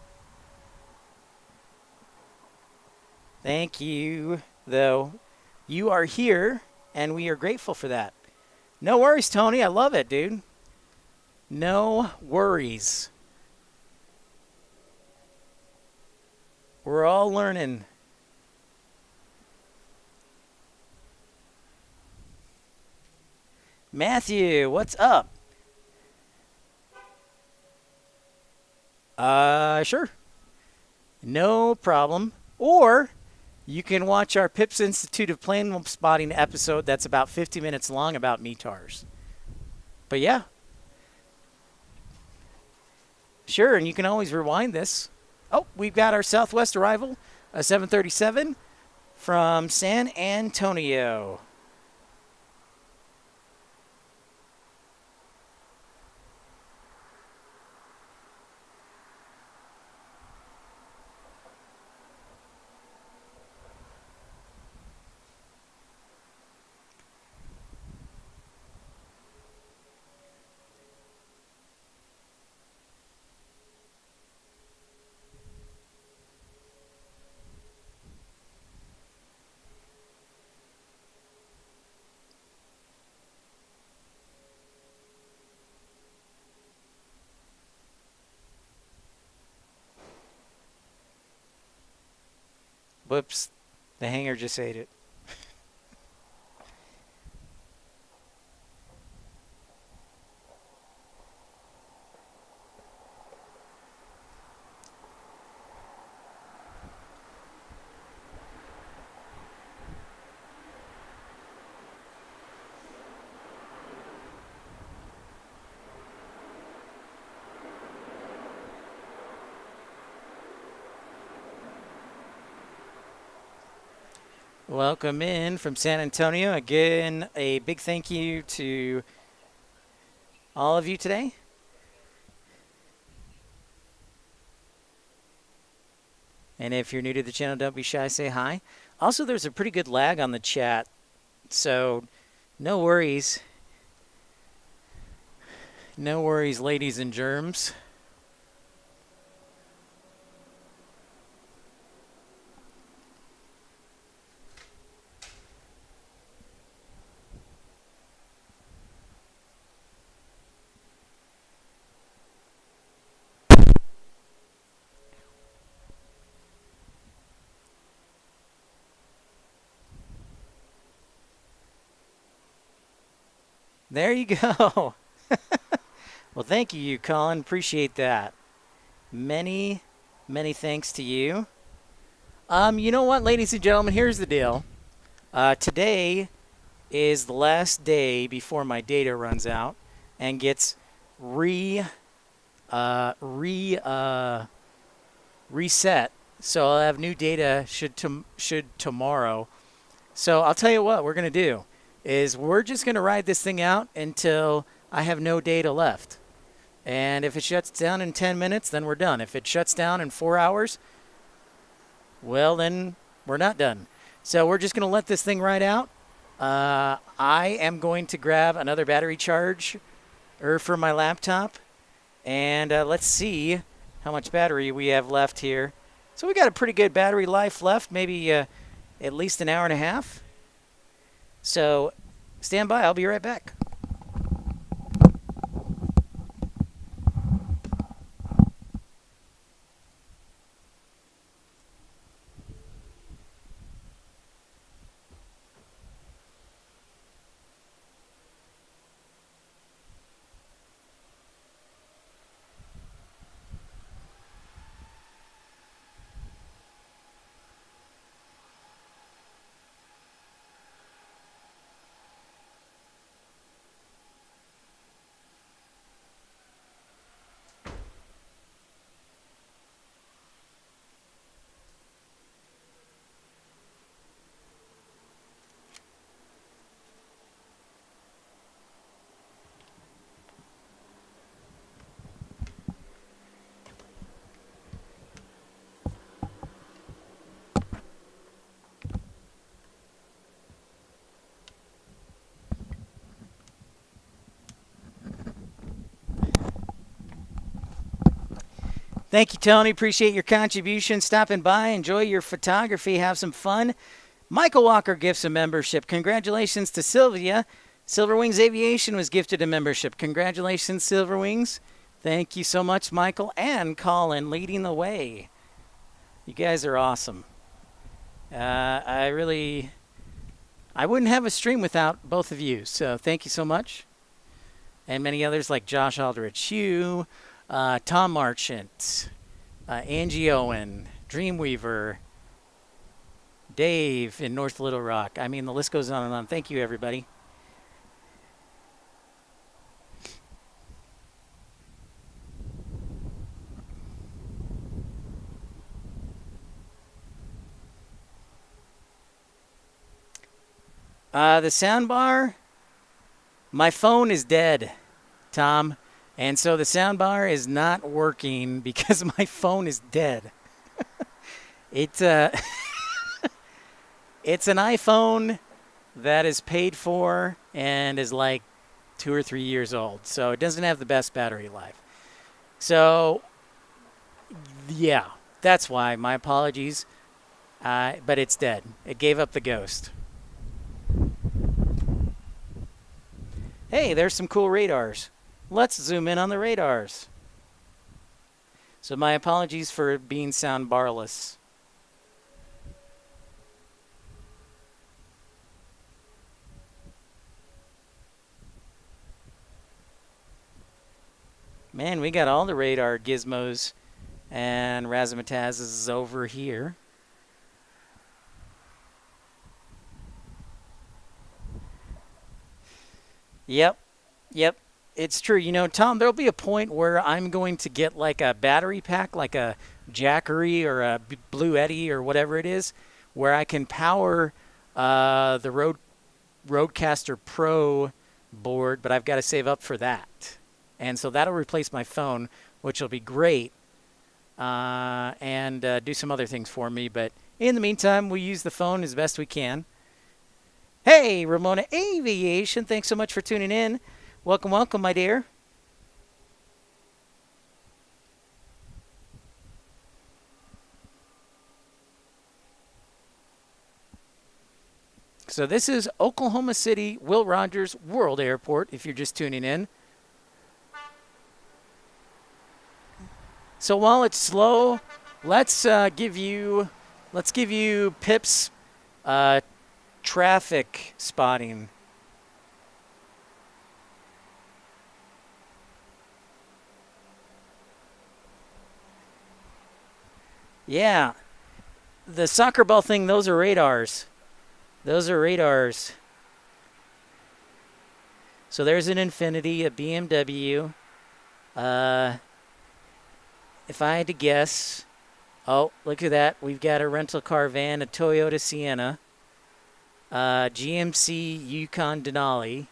Thank you, though. You are here, and we are grateful for that. No worries, Tony. I love it, dude. No worries. We're all learning. Matthew, what's up? Sure. No problem. Or you can watch our Pips Institute of Planespotting episode that's about 50 minutes long about METARs. But yeah. Sure, and you can always rewind this. Oh, we've got our Southwest arrival, a 737 from San Antonio. Whoops, the hangar just ate it. Welcome in from San Antonio. Again, a big thank you to all of you today. And if you're new to the channel, don't be shy, say hi. Also, there's a pretty good lag on the chat, so no worries. No worries, ladies and germs. There you go. Well, thank you, Colin. Appreciate that. Many, many thanks to you. You know what, ladies and gentlemen, here's the deal. Today is the last day before my data runs out and gets re uh, re reset. So I'll have new data should tomorrow. So I'll tell you what we're gonna do is we're just gonna ride this thing out until I have no data left. And if it shuts down in 10 minutes, then we're done. If it shuts down in 4 hours, well, then we're not done. So we're just going to let this thing ride out. I am going to grab another battery charge for my laptop. And let's see how much battery we have left here. So we got a pretty good battery life left, maybe at least an hour and a half. So stand by. I'll be right back. Thank you, Tony. Appreciate your contribution. Stopping by. Enjoy your photography. Have some fun. Michael Walker gifts a membership. Congratulations to Sylvia. Silver Wings Aviation was gifted a membership. Congratulations, Silver Wings. Thank you so much, Michael and Colin, leading the way. You guys are awesome. I wouldn't have a stream without both of you. So thank you so much. And many others like Josh Aldrich, Hugh, Tom Marchant, Angie Owen, Dreamweaver, Dave in North Little Rock. I mean, the list goes on and on. Thank you, everybody. The soundbar, my phone is dead, Tom. And so the soundbar is not working because my phone is dead. It's it's an iPhone that is paid for and is like 2 or 3 years old. So it doesn't have the best battery life. So yeah, that's why. My apologies. But it's dead. It gave up the ghost. Hey, there's some cool radars. Let's zoom in on the radars. So my apologies for being sound barless. Man, we got all the radar gizmos and razzmatazes over here. Yep. It's true. You know, Tom, there'll be a point where I'm going to get like a battery pack, like a Jackery or a Blue Eddy or whatever it is, where I can power the Rodecaster Pro board, but I've got to save up for that. And so that'll replace my phone, which will be great, and do some other things for me. But in the meantime, we use the phone as best we can. Hey, Ramona Aviation, thanks so much for tuning in. Welcome, welcome, my dear. So this is Oklahoma City Will Rogers World Airport, if you're just tuning in. So while it's slow, let's give you Pip's traffic spotting. Yeah, the soccer ball thing, those are radars. Those are radars. So there's an Infiniti, a BMW. Uh, if I had to guess, oh, look at that. We've got a rental car van, a Toyota Sienna, GMC Yukon Denali.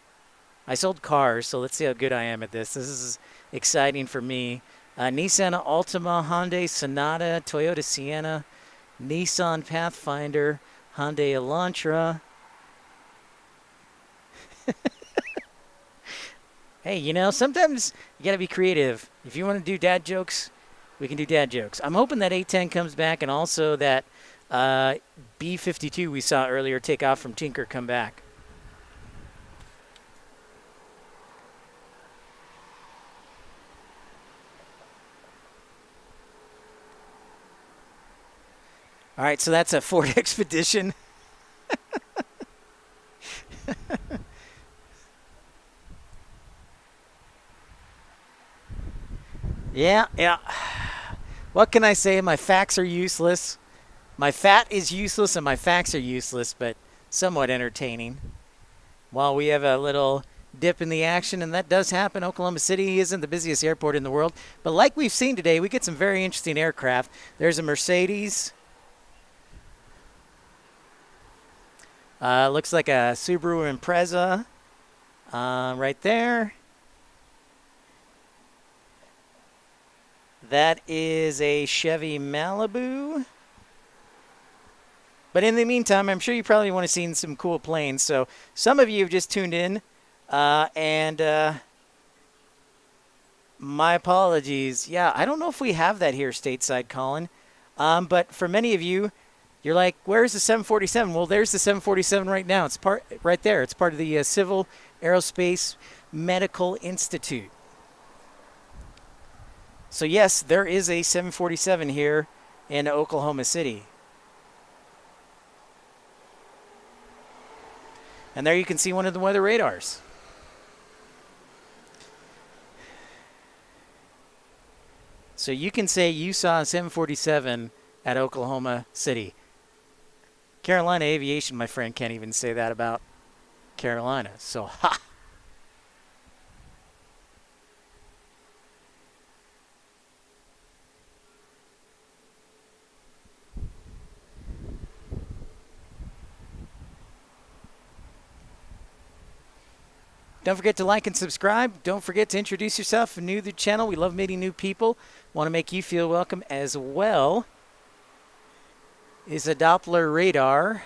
I sold cars, so let's see how good I am at this. This is exciting for me. Nissan Altima, Hyundai Sonata, Toyota Sienna, Nissan Pathfinder, Hyundai Elantra. Hey, sometimes you gotta be creative. If you want to do dad jokes, we can do dad jokes. I'm hoping that A10 comes back and also that B52 we saw earlier take off from Tinker come back. All right, so that's a Ford Expedition. Yeah, yeah. What can I say? My facts are useless. My fat is useless and my facts are useless, but somewhat entertaining. While we have a little dip in the action, and that does happen. Oklahoma City isn't the busiest airport in the world, but like we've seen today, we get some very interesting aircraft. There's a Mercedes. Looks like a Subaru Impreza right there. That is a Chevy Malibu. But in the meantime, I'm sure you probably want to see some cool planes. So some of you have just tuned in, and my apologies. Yeah, I don't know if we have that here stateside, Colin. But for many of you, you're like, "Where's the 747?" Well, there's the 747 right now. It's right there. It's part of the Civil Aerospace Medical Institute. So yes, there is a 747 here in Oklahoma City. And there you can see one of the weather radars. So you can say you saw a 747 at Oklahoma City. Carolina Aviation, my friend, can't even say that about Carolina. So, ha! Don't forget to like and subscribe. Don't forget to introduce yourself if you're new to the channel. We love meeting new people. Want to make you feel welcome as well. Is a Doppler radar.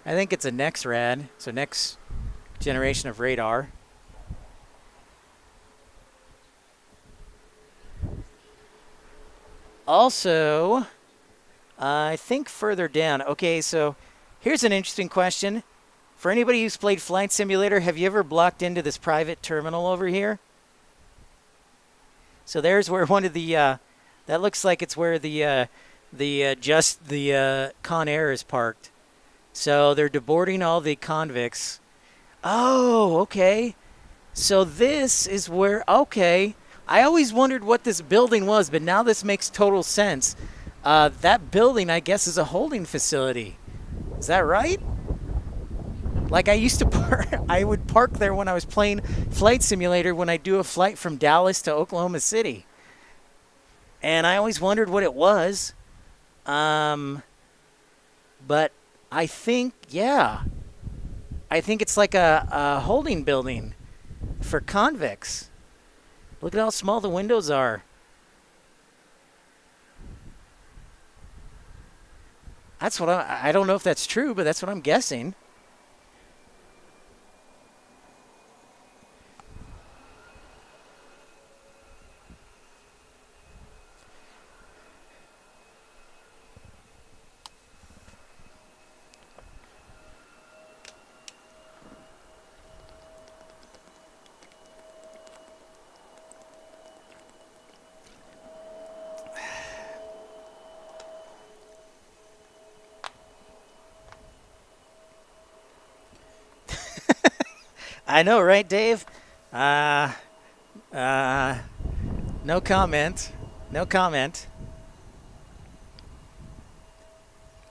I think it's a NexRad. So next generation of radar. Also, I think further down. Okay, so here's an interesting question. For anybody who's played Flight Simulator, have you ever blocked into this private terminal over here? So there's where one of the, that looks like it's where the Conair is parked. So they're deboarding all the convicts. Oh, okay. So this is where, okay. I always wondered what this building was, but now this makes total sense. That building, I guess, is a holding facility. Is that right? Like I used to park, I would park there when I was playing Flight Simulator when I do a flight from Dallas to Oklahoma City. And I always wondered what it was. But I think, yeah. I think it's like a holding building for convicts. Look at how small the windows are. That's what I don't know if that's true, but that's what I'm guessing. I know, right, Dave? Uh, no comment. No comment.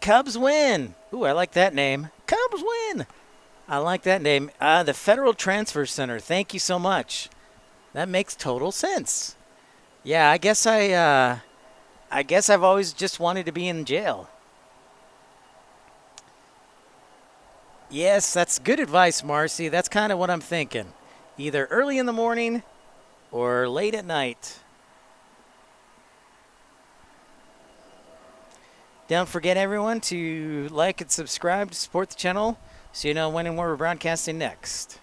Cubs win. Ooh, I like that name. Cubs win. I like that name. The Federal Transfer Center. Thank you so much. That makes total sense. Yeah, I guess I've always just wanted to be in jail. Yes, that's good advice, Marcy. That's kind of what I'm thinking. Either early in the morning or late at night. Don't forget, everyone, to like and subscribe to support the channel so you know when and where we're broadcasting next.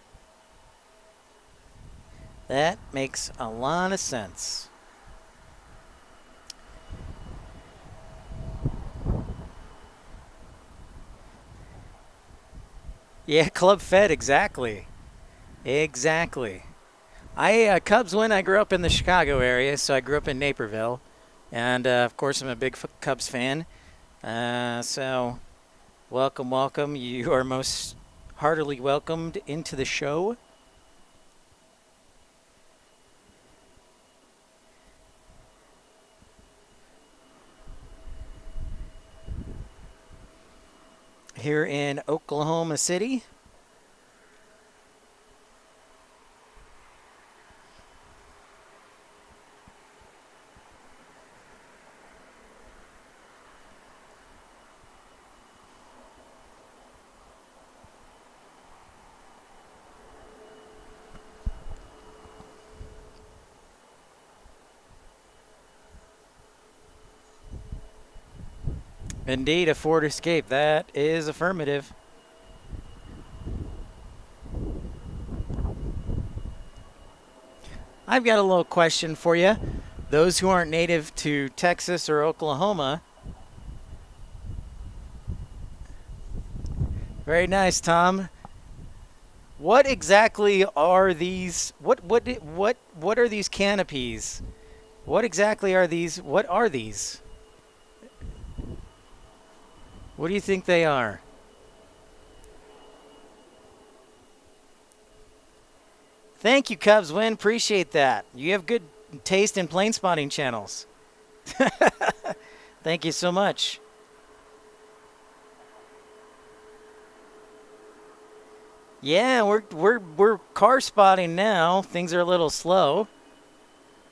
That makes a lot of sense. Yeah, Club Fed, exactly. Exactly. Cubs win. I grew up in the Chicago area, so I grew up in Naperville. And, of course, I'm a big Cubs fan. So, welcome, welcome. You are most heartily welcomed into the show. Here in Oklahoma City. Indeed, a Ford Escape. That is affirmative. I've got a little question for you. Those who aren't native to Texas or Oklahoma. Very nice, Tom. What exactly are these? What are these canopies? What exactly are these? What are these? What do you think they are? Thank you, Cubs win. Appreciate that. You have good taste in plane spotting channels. Thank you so much. Yeah, we're car spotting now. Things are a little slow.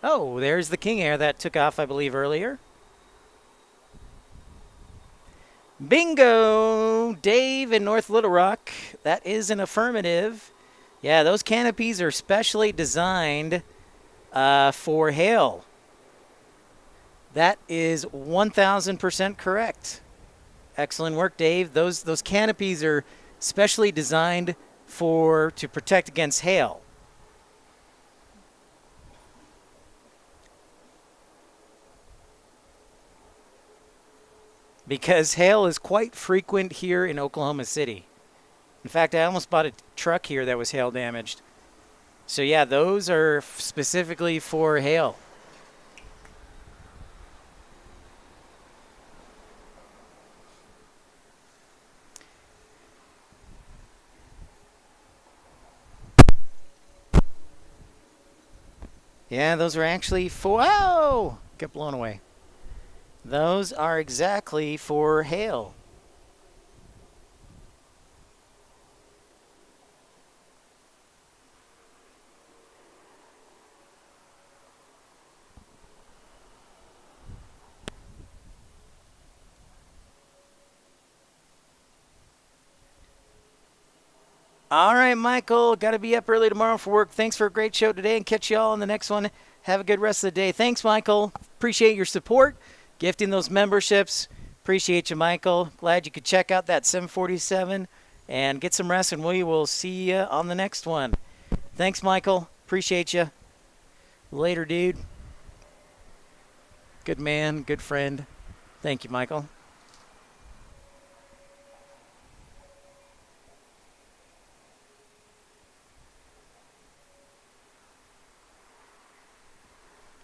Oh, there's the King Air that took off, I believe, earlier. Bingo! Dave in North Little Rock. That is an affirmative. Yeah, those canopies are specially designed for hail. That is 1,000% correct. Excellent work, Dave. Those canopies are specially designed to protect against hail. Because hail is quite frequent here in Oklahoma City. In fact, I almost bought a truck here that was hail damaged. So yeah, those are specifically for hail. Yeah, those are actually for... Whoa! Get blown away. Those are exactly for hail. All right, Michael. Got to be up early tomorrow for work. Thanks for a great show today, and catch you all on the next one. Have a good rest of the day. Thanks, Michael. Appreciate your support, gifting those memberships. Appreciate you, Michael. Glad you could check out that 747 and get some rest, and we will see you on the next one. Thanks, Michael. Appreciate you. Later, dude. Good man, good friend. Thank you, Michael.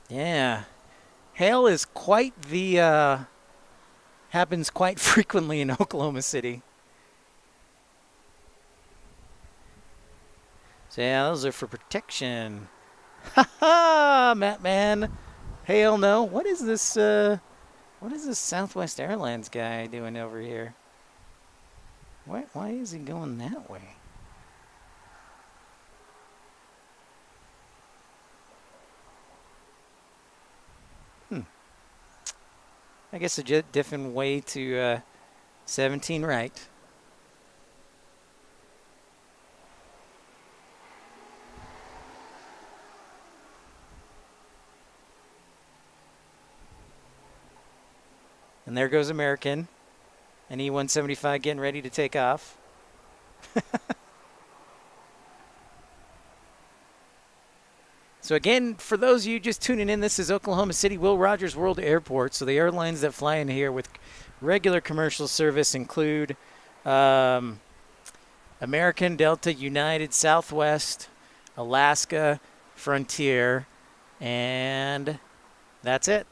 Yeah. Hail is quite the, happens quite frequently in Oklahoma City. So yeah, those are for protection. Ha ha, Matt Man. Hail no. What is this, What is this Southwest Airlines guy doing over here? Why is he going that way? I guess a different way to 17 right. And there goes American. And E-175 getting ready to take off. So again, for those of you just tuning in, this is Oklahoma City Will Rogers World Airport. So the airlines that fly in here with regular commercial service include American, Delta, United, Southwest, Alaska, Frontier, and that's it.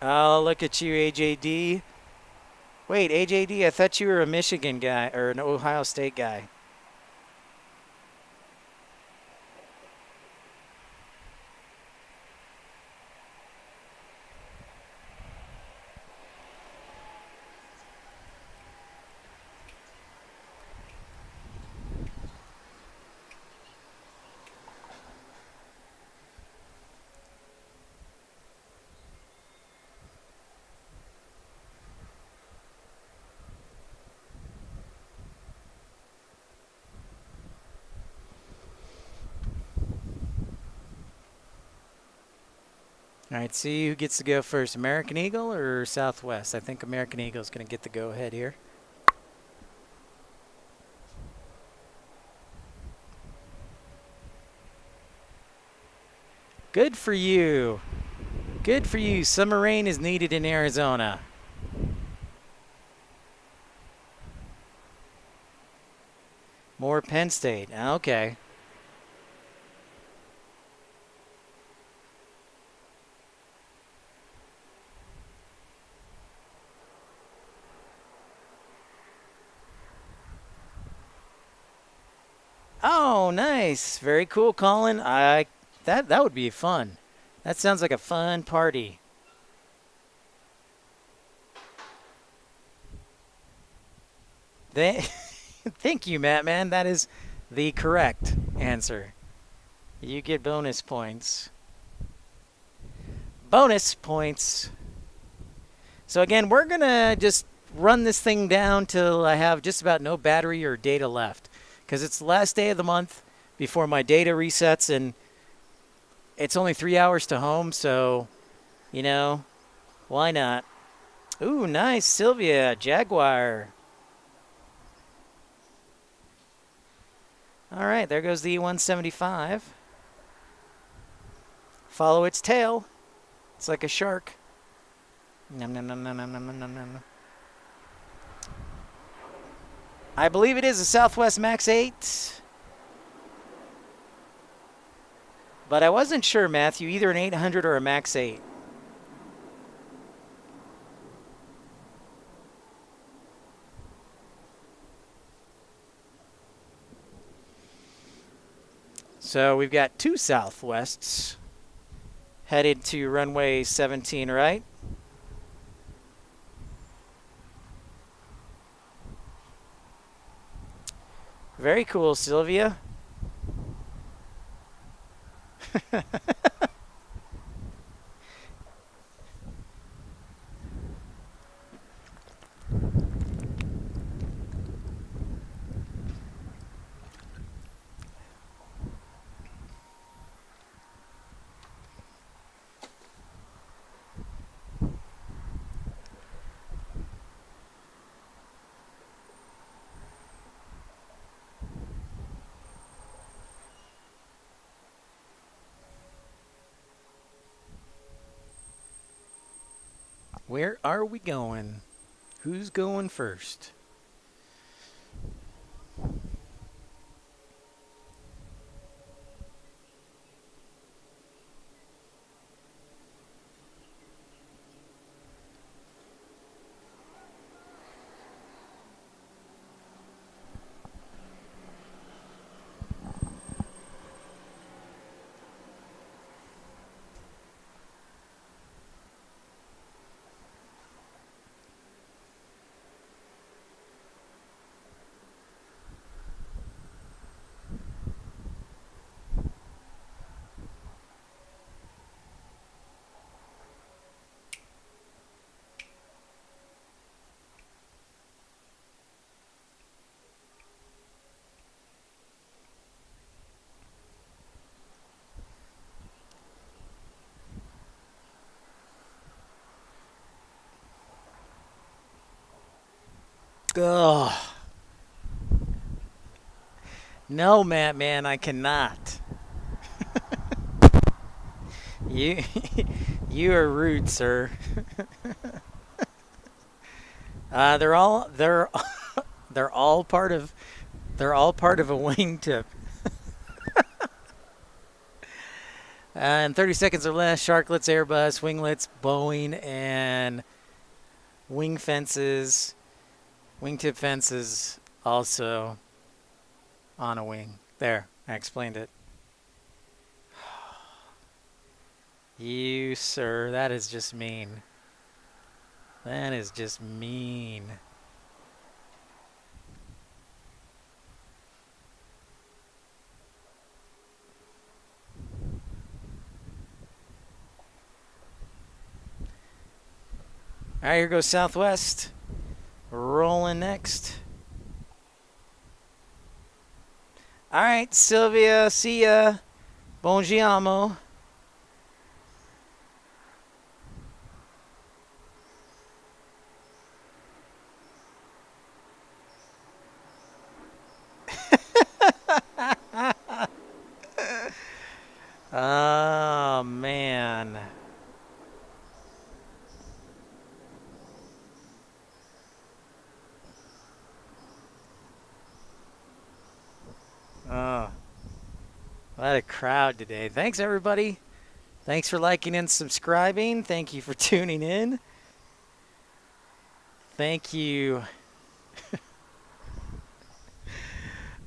Oh, look at you, AJD. Wait, AJD, I thought you were a Michigan guy or an Ohio State guy. All right, see who gets to go first, American Eagle or Southwest? I think American Eagle is going to get the go-ahead here. Good for you. Good for you. Summer rain is needed in Arizona. More Penn State. Okay. Oh, nice. Very cool, Colin. That would be fun. That sounds like a fun party. Thank you, Matt, man. That is the correct answer. You get bonus points. Bonus points. So again, we're going to just run this thing down till I have just about no battery or data left. Because it's the last day of the month before my data resets, and it's only 3 hours to home, so, you know, why not? Ooh, nice, Sylvia, Jaguar. All right, there goes the E-175. Follow its tail. It's like a shark. Nom, nom, nom, nom, nom, nom, nom, nom. I believe it is a Southwest Max 8. But I wasn't sure, Matthew, either an 800 or a Max 8. So we've got two Southwests headed to runway 17, right? Very cool, Sylvia. Where are we going? Who's going first? Ugh. No, Matt, man, I cannot. You, you are rude, sir. They're all they're all part of a wingtip. In 30 seconds or less, sharklets, airbus, winglets, Boeing, and wing fences, wingtip fences also on a wing. There, I explained it. You, sir, that is just mean. That is just mean. All right, here goes Southwest. Rolling next. All right, Sylvia, see ya. Bon giamo. Oh, man. Oh, what a crowd today. Thanks, everybody. Thanks for liking and subscribing. Thank you for tuning in. Thank you.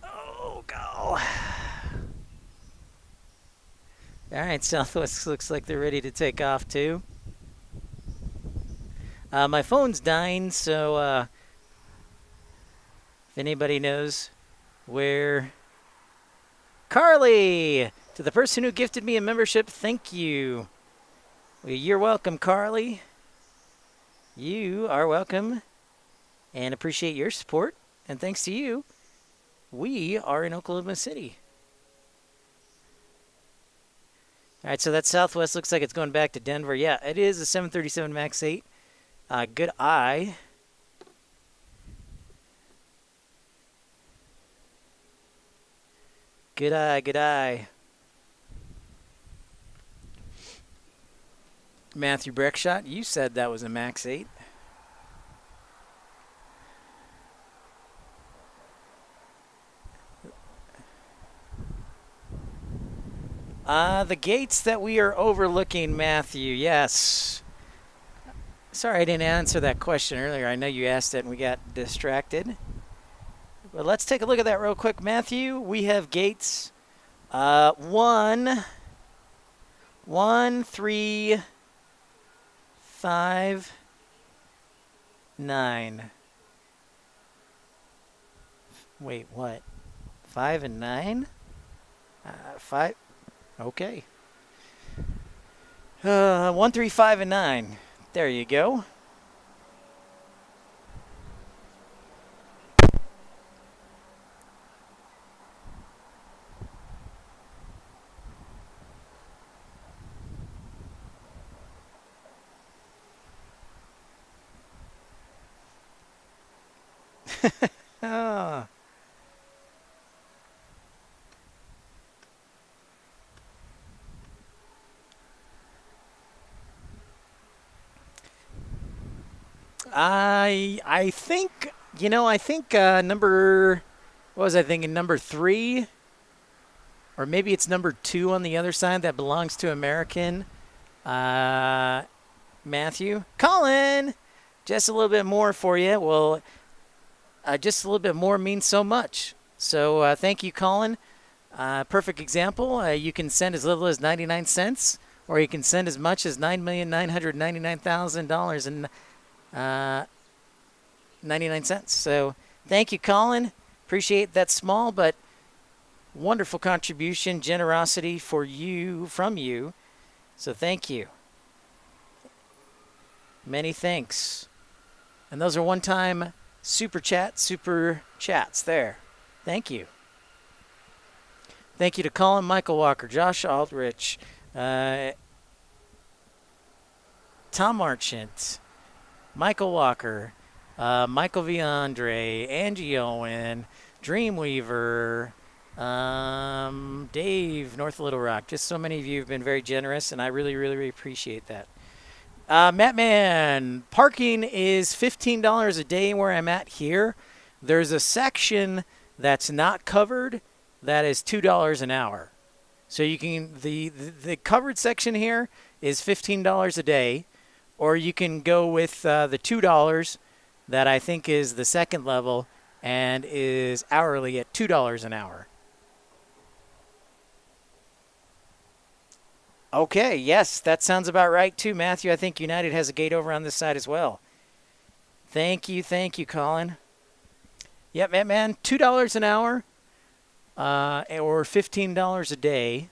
Oh, go. All right, Southwest looks like they're ready to take off, too. My phone's dying, so if anybody knows where... Carly! To the person who gifted me a membership, thank you. Well, you're welcome, Carly. You are welcome and appreciate your support. And thanks to you, we are in Oklahoma City. All right, so that Southwest looks like it's going back to Denver. Yeah, it is a 737 MAX 8. Good eye. Good eye, good eye. Matthew Breckshot, you said that was a MAX 8. The gates that we are overlooking, Matthew, yes. Sorry I didn't answer that question earlier. I know you asked it and we got distracted. But let's take a look at that real quick, Matthew. We have gates 1, 3, 5, 9. Wait, what? 5 and 9? 5. Okay. 1, 3, 5, and 9. There you go. Oh. I think number, what was I thinking, number 3, or maybe it's number 2 on the other side that belongs to American. Matthew, Colin, just a little bit more for you. Well, just a little bit more means so much. So thank you, Colin. Perfect example. You can send as little as 99 cents, or you can send as much as $9,999,000 and 99 cents. So thank you, Colin. Appreciate that small but wonderful contribution, generosity for you, from you. So thank you. Many thanks. And those are one-time super chats there. Thank you. Thank you to Colin, Michael Walker, Josh Aldrich, Tom Marchant, Michael Walker, Michael V. Andre, Angie Owen, Dreamweaver, Dave, North Little Rock. Just so many of you have been very generous, and I really, really, really appreciate that. Matt Man, parking is $15 a day where I'm at here. There's a section that's not covered that is $2 an hour. So you can the covered section here is $15 a day, or you can go with the $2 that I think is the second level and is hourly at $2 an hour. Okay, yes, that sounds about right too, Matthew. I think United has a gate over on this side as well. Thank you, Colin. Yep, man, $2 an hour or $15 a day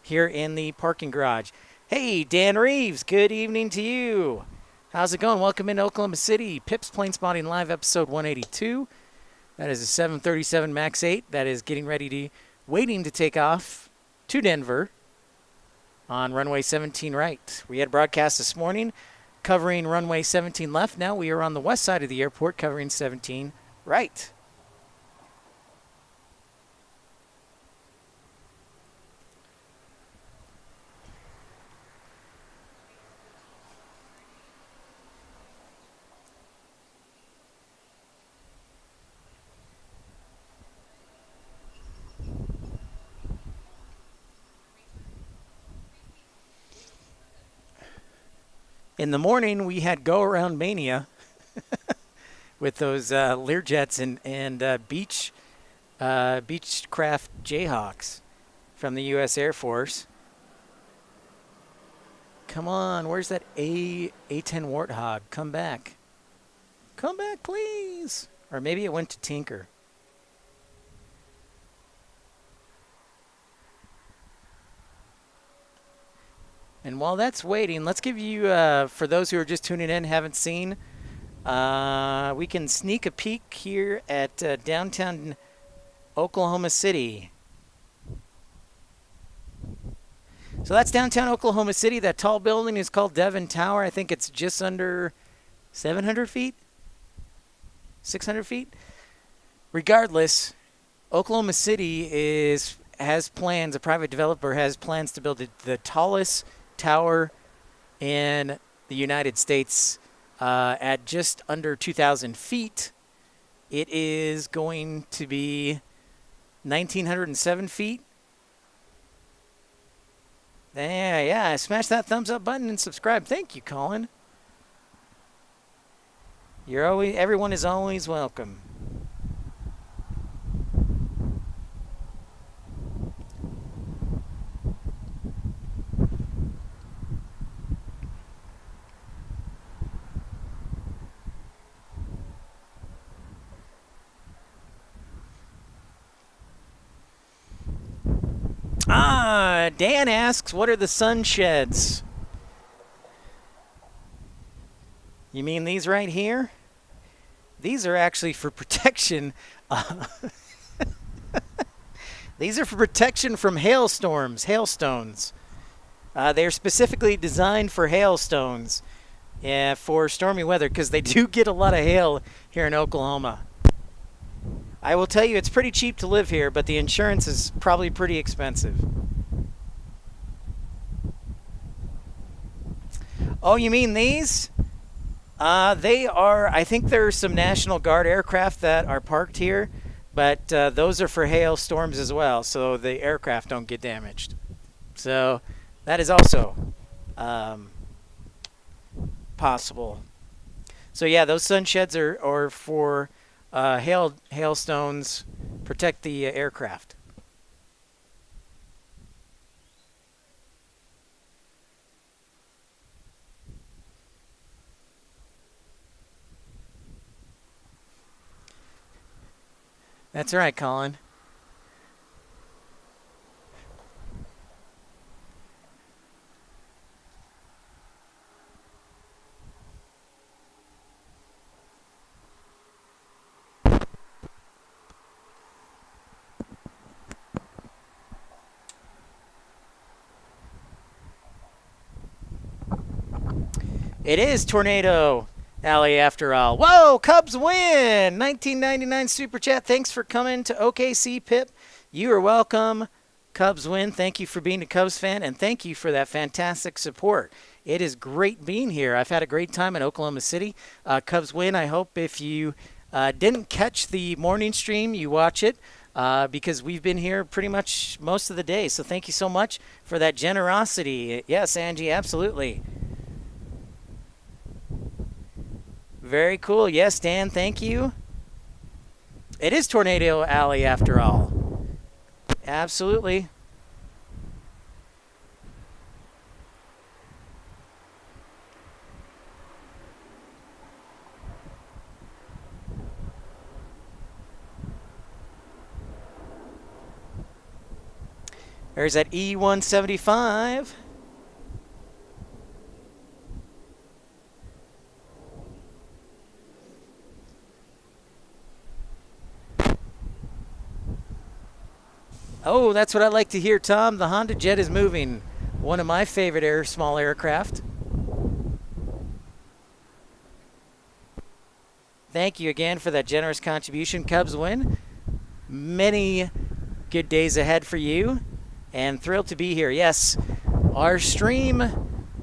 here in the parking garage. Hey, Dan Reeves, good evening to you. How's it going? Welcome into Oklahoma City. Pips Planespotting Live, episode 182. That is a 737 MAX 8 that is getting ready to, waiting to take off to Denver on runway 17 right. We had a broadcast this morning covering runway 17 left. Now we are on the west side of the airport covering 17 right. In the morning, we had Go Around Mania with those Learjets and Beechcraft Jayhawks from the U.S. Air Force. Come on, where's that A10 Warthog? Come back. Come back, please. Or maybe it went to Tinker. And while that's waiting, let's give you, for those who are just tuning in, haven't seen, we can sneak a peek here at downtown Oklahoma City. So that's downtown Oklahoma City. That tall building is called Devon Tower. I think it's just under 700 feet, 600 feet. Regardless, Oklahoma City has plans, a private developer has plans to build the tallest tower in the United States at just under 2,000 feet. It is going to be 1,907 feet. Yeah, smash that thumbs up button and subscribe. Thank you, Colin. Everyone is always welcome. Dan asks, what are the sun sheds? You mean these right here? These are actually for protection. These are for protection from hailstones. They're specifically designed for hailstones, for stormy weather, because they do get a lot of hail here in Oklahoma. I will tell you, it's pretty cheap to live here, but the insurance is probably pretty expensive. Oh, you mean these? They are, I think there are some National Guard aircraft that are parked here, but those are for hail storms as well, so the aircraft don't get damaged. So that is also possible. So yeah, those sun sheds are for hailstones, protect the aircraft. That's right, Colin. It is Tornado. Alley after all. Whoa, Cubs win! 1999 Super Chat. Thanks for coming to OKC, Pip. You are welcome. Cubs win. Thank you for being a Cubs fan, and thank you for that fantastic support. It is great being here. I've had a great time in Oklahoma City. Cubs win. I hope if you didn't catch the morning stream, you watch it because we've been here pretty much most of the day. So thank you so much for that generosity. Yes, Angie, absolutely. Very cool. Yes, Dan, thank you. It is Tornado Alley after all. Absolutely. There's that E175. Oh, that's what I like to hear, Tom. The Honda Jet is moving. One of my favorite small aircraft. Thank you again for that generous contribution. Cubs win. Many good days ahead for you. And thrilled to be here. Yes, our stream,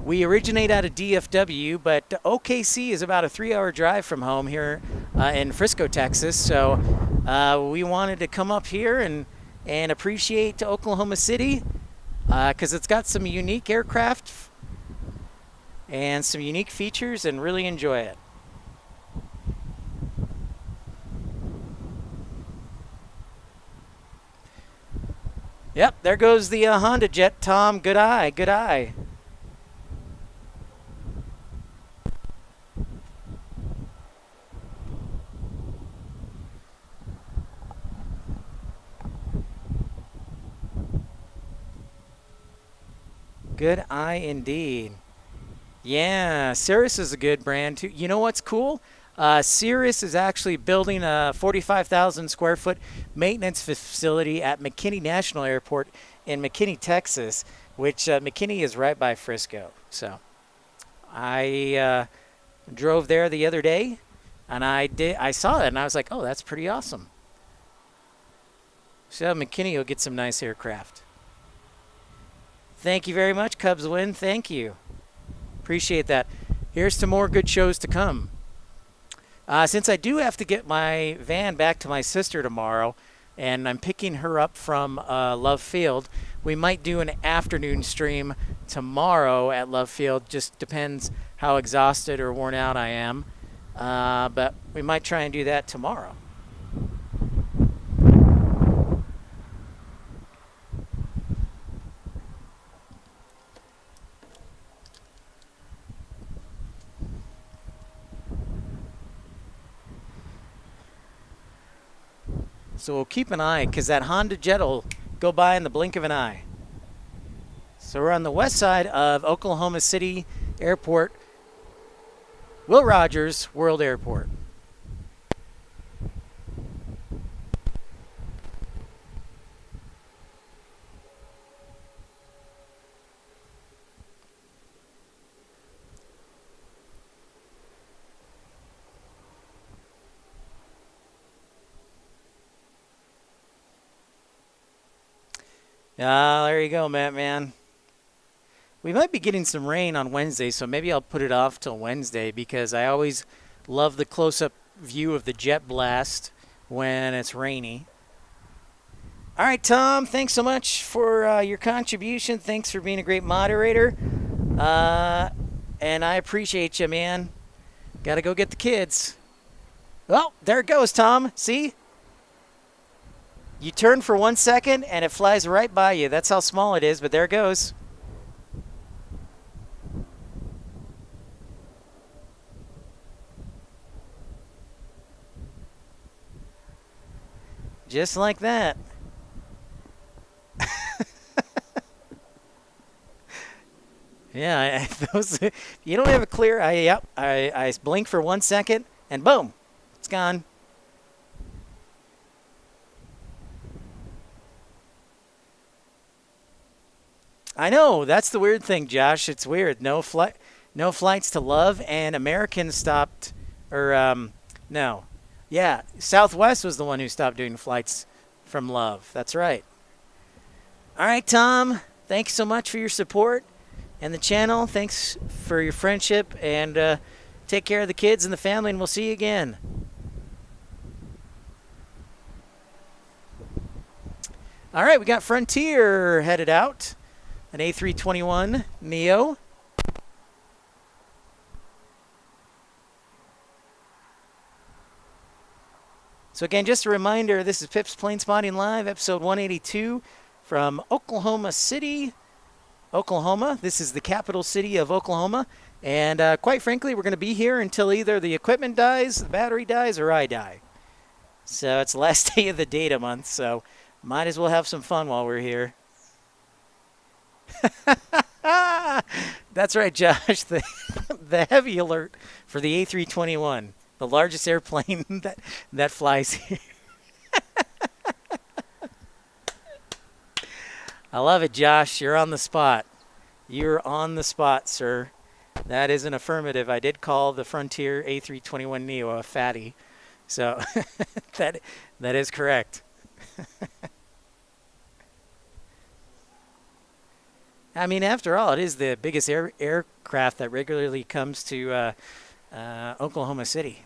we originate out of DFW, but OKC is about a 3-hour drive from home here in Frisco, Texas. So we wanted to come up here and appreciate Oklahoma City because it's got some unique aircraft and some unique features and really enjoy it. Yep, there goes the Honda Jet, Tom. Good eye, good eye. Good eye indeed. Yeah, Cirrus is a good brand too. You know what's cool? Cirrus is actually building a 45,000 square foot maintenance facility at McKinney National Airport in McKinney, Texas, which McKinney is right by Frisco. So I drove there the other day, and I saw it, and I was like, oh, that's pretty awesome. So McKinney will get some nice aircraft. Thank you very much, Cubs win. Thank you. Appreciate that. Here's to more good shows to come. Since I do have to get my van back to my sister tomorrow, and I'm picking her up from Love Field, we might do an afternoon stream tomorrow at Love Field. Just depends how exhausted or worn out I am. But we might try and do that tomorrow. So we'll keep an eye because that Honda Jet will go by in the blink of an eye. So we're on the west side of Oklahoma City Airport, Will Rogers World Airport. There you go, Matt, man. We might be getting some rain on Wednesday, so maybe I'll put it off till Wednesday because I always love the close-up view of the jet blast when it's rainy. All right, Tom, thanks so much for your contribution. Thanks for being a great moderator. And I appreciate you, man. Got to go get the kids. Oh, there it goes, Tom. See? You turn for 1 second, and it flies right by you. That's how small it is, but there it goes. Just like that. Yeah, those, you don't have a clear. I blink for 1 second, and boom, it's gone. I know, that's the weird thing, Josh. It's weird. No flight, No flights to Love, and American stopped, or no, yeah, Southwest was the one who stopped doing flights from Love. That's right. All right, Tom. Thanks so much for your support and the channel. Thanks for your friendship, and take care of the kids and the family, and we'll see you again. All right, we got Frontier headed out, an A321 Neo. So again, just a reminder, this is Pip's Planespotting Live, episode 182 from Oklahoma City, Oklahoma. This is the capital city of Oklahoma. And quite frankly, we're going to be here until either the equipment dies, the battery dies, or I die. So it's the last day of the data month, so might as well have some fun while we're here. That's right, Josh. The heavy alert for the A321. The largest airplane that flies here. I love it, Josh. You're on the spot. You're on the spot, sir. That is an affirmative. I did call the Frontier A321 Neo a fatty. So that is correct. I mean, after all, it is the biggest aircraft that regularly comes to Oklahoma City.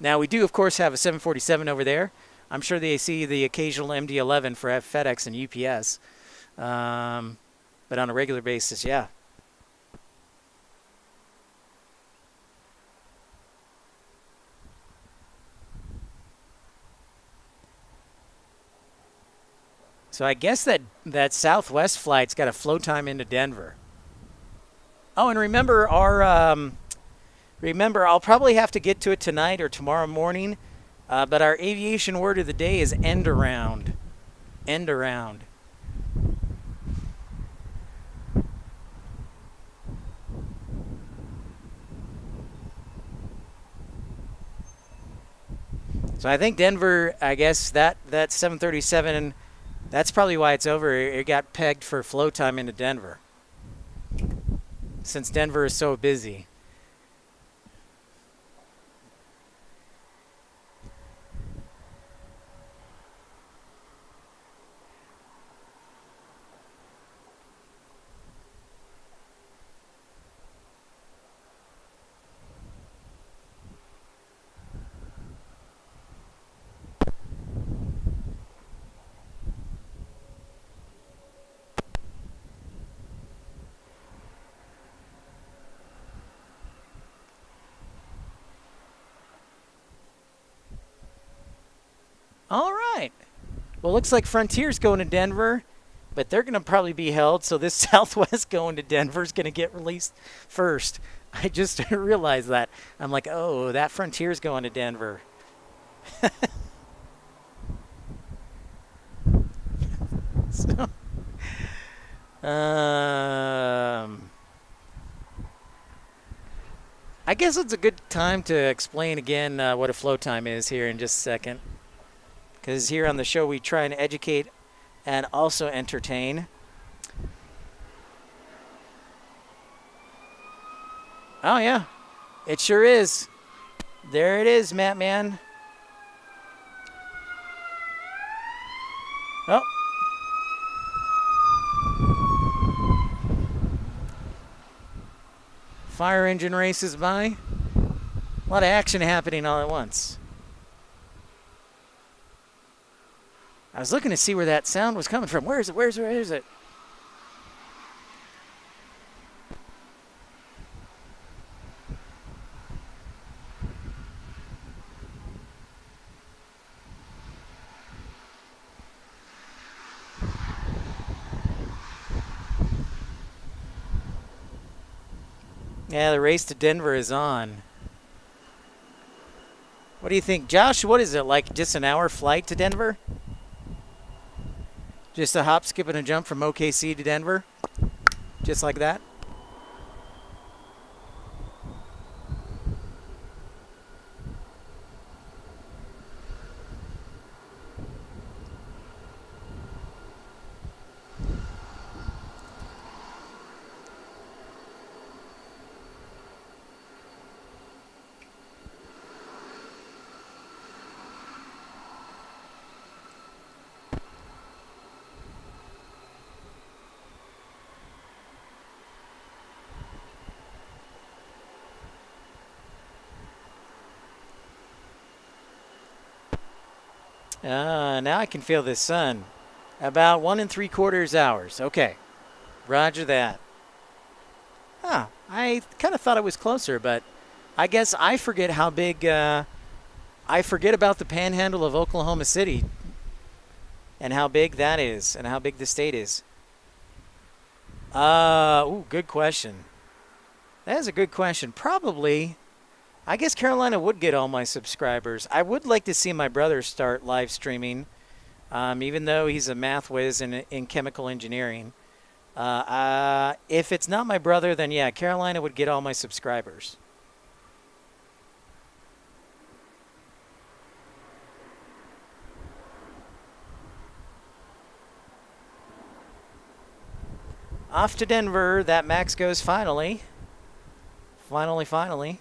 Now, we do, of course, have a 747 over there. I'm sure they see the occasional MD-11 for FedEx and UPS. But on a regular basis, yeah. So I guess that Southwest flight's got a flow time into Denver. Oh, and remember Remember, I'll probably have to get to it tonight or tomorrow morning, but our aviation word of the day is end around. End around. So I think Denver, I guess that 737, that's probably why it's over. It got pegged for flow time into Denver, since Denver is so busy. All right. Well, looks like Frontier's going to Denver, but they're going to probably be held. So this Southwest going to Denver is going to get released first. I just realized that. I'm like, oh, that Frontier's going to Denver. So, I guess it's a good time to explain again what a flow time is here in just a second. Because here on the show we try and educate and also entertain. Oh, yeah. It sure is. There it is, Matt Man. Oh. Fire engine races by. A lot of action happening all at once. I was looking to see where that sound was coming from. Where is it? Where is it? Yeah, the race to Denver is on. What do you think, Josh? What is it, like just an hour flight to Denver? Just a hop, skip, and a jump from OKC to Denver? Just like that? Now I can feel the sun. About 1 3/4 hours. Okay. Roger that. Huh. I kind of thought it was closer, but I guess I forget how big. I forget about the panhandle of Oklahoma City and how big that is and how big the state is. Good question. That is a good question. Probably. I guess Carolina would get all my subscribers. I would like to see my brother start live streaming, even though he's a math whiz in chemical engineering. If it's not my brother, then yeah, Carolina would get all my subscribers. Off to Denver. That max goes finally. Finally.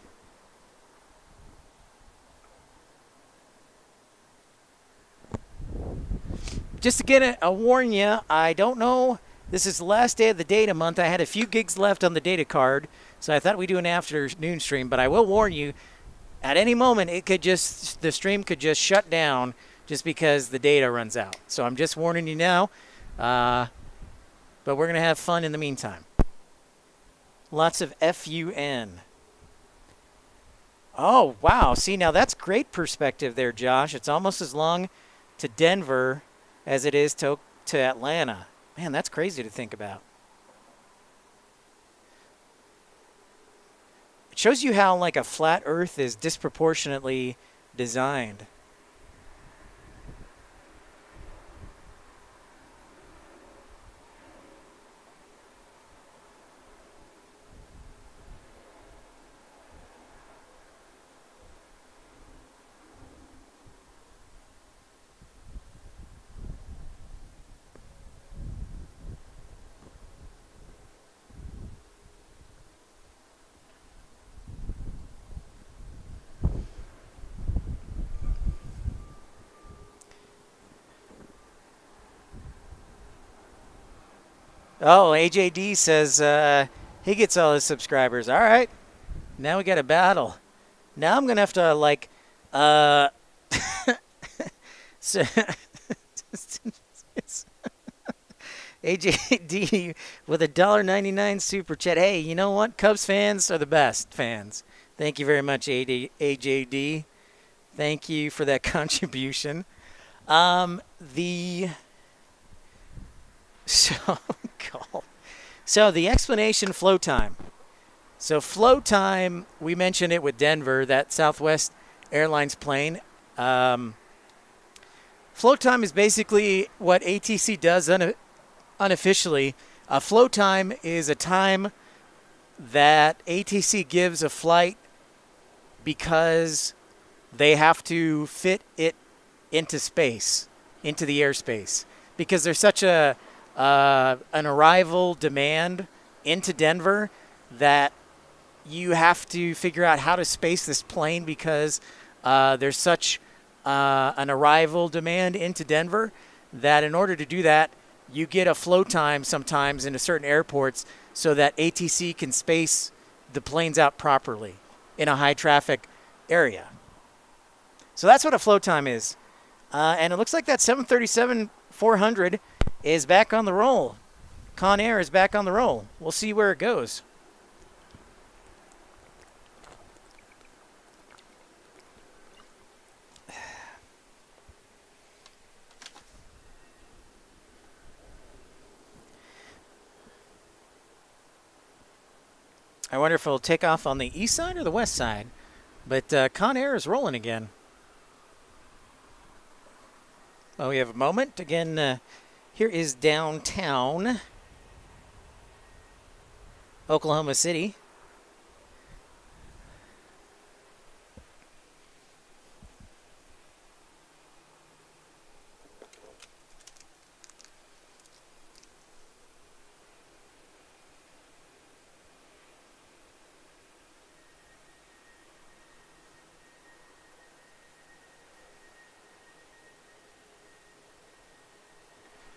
Just to get a warn you, I don't know. This is the last day of the data month. I had a few gigs left on the data card, so I thought we'd do an afternoon stream. But I will warn you, at any moment, the stream could just shut down just because the data runs out. So I'm just warning you now. But we're gonna have fun in the meantime. Lots of FUN. Oh wow! See, now that's great perspective there, Josh. It's almost as long to Denver as it is to Atlanta. Man, that's crazy to think about. It shows you how like a flat Earth is disproportionately designed. Oh, AJD says he gets all his subscribers. All right. Now we got a battle. Now I'm going to have to, like, so AJD with a $1.99 super chat. Hey, you know what? Cubs fans are the best fans. Thank you very much, AJD. Thank you for that contribution. The So the explanation, flow time. So flow time, we mentioned it with Denver, that Southwest Airlines plane. Flow time is basically what ATC does unofficially. Flow time is a time that ATC gives a flight because they have to fit it into space, into the airspace, because there's such an arrival demand into Denver that you have to figure out how to space this plane because there's such an arrival demand into Denver that in order to do that, you get a flow time sometimes into certain airports so that ATC can space the planes out properly in a high traffic area. So that's what a flow time is. And it looks like that 737-400 is back on the roll. Con Air is back on the roll. We'll see where it goes. I wonder if it'll take off on the east side or the west side. But Con Air is rolling again. Oh, we have a moment. Again, here is downtown Oklahoma City.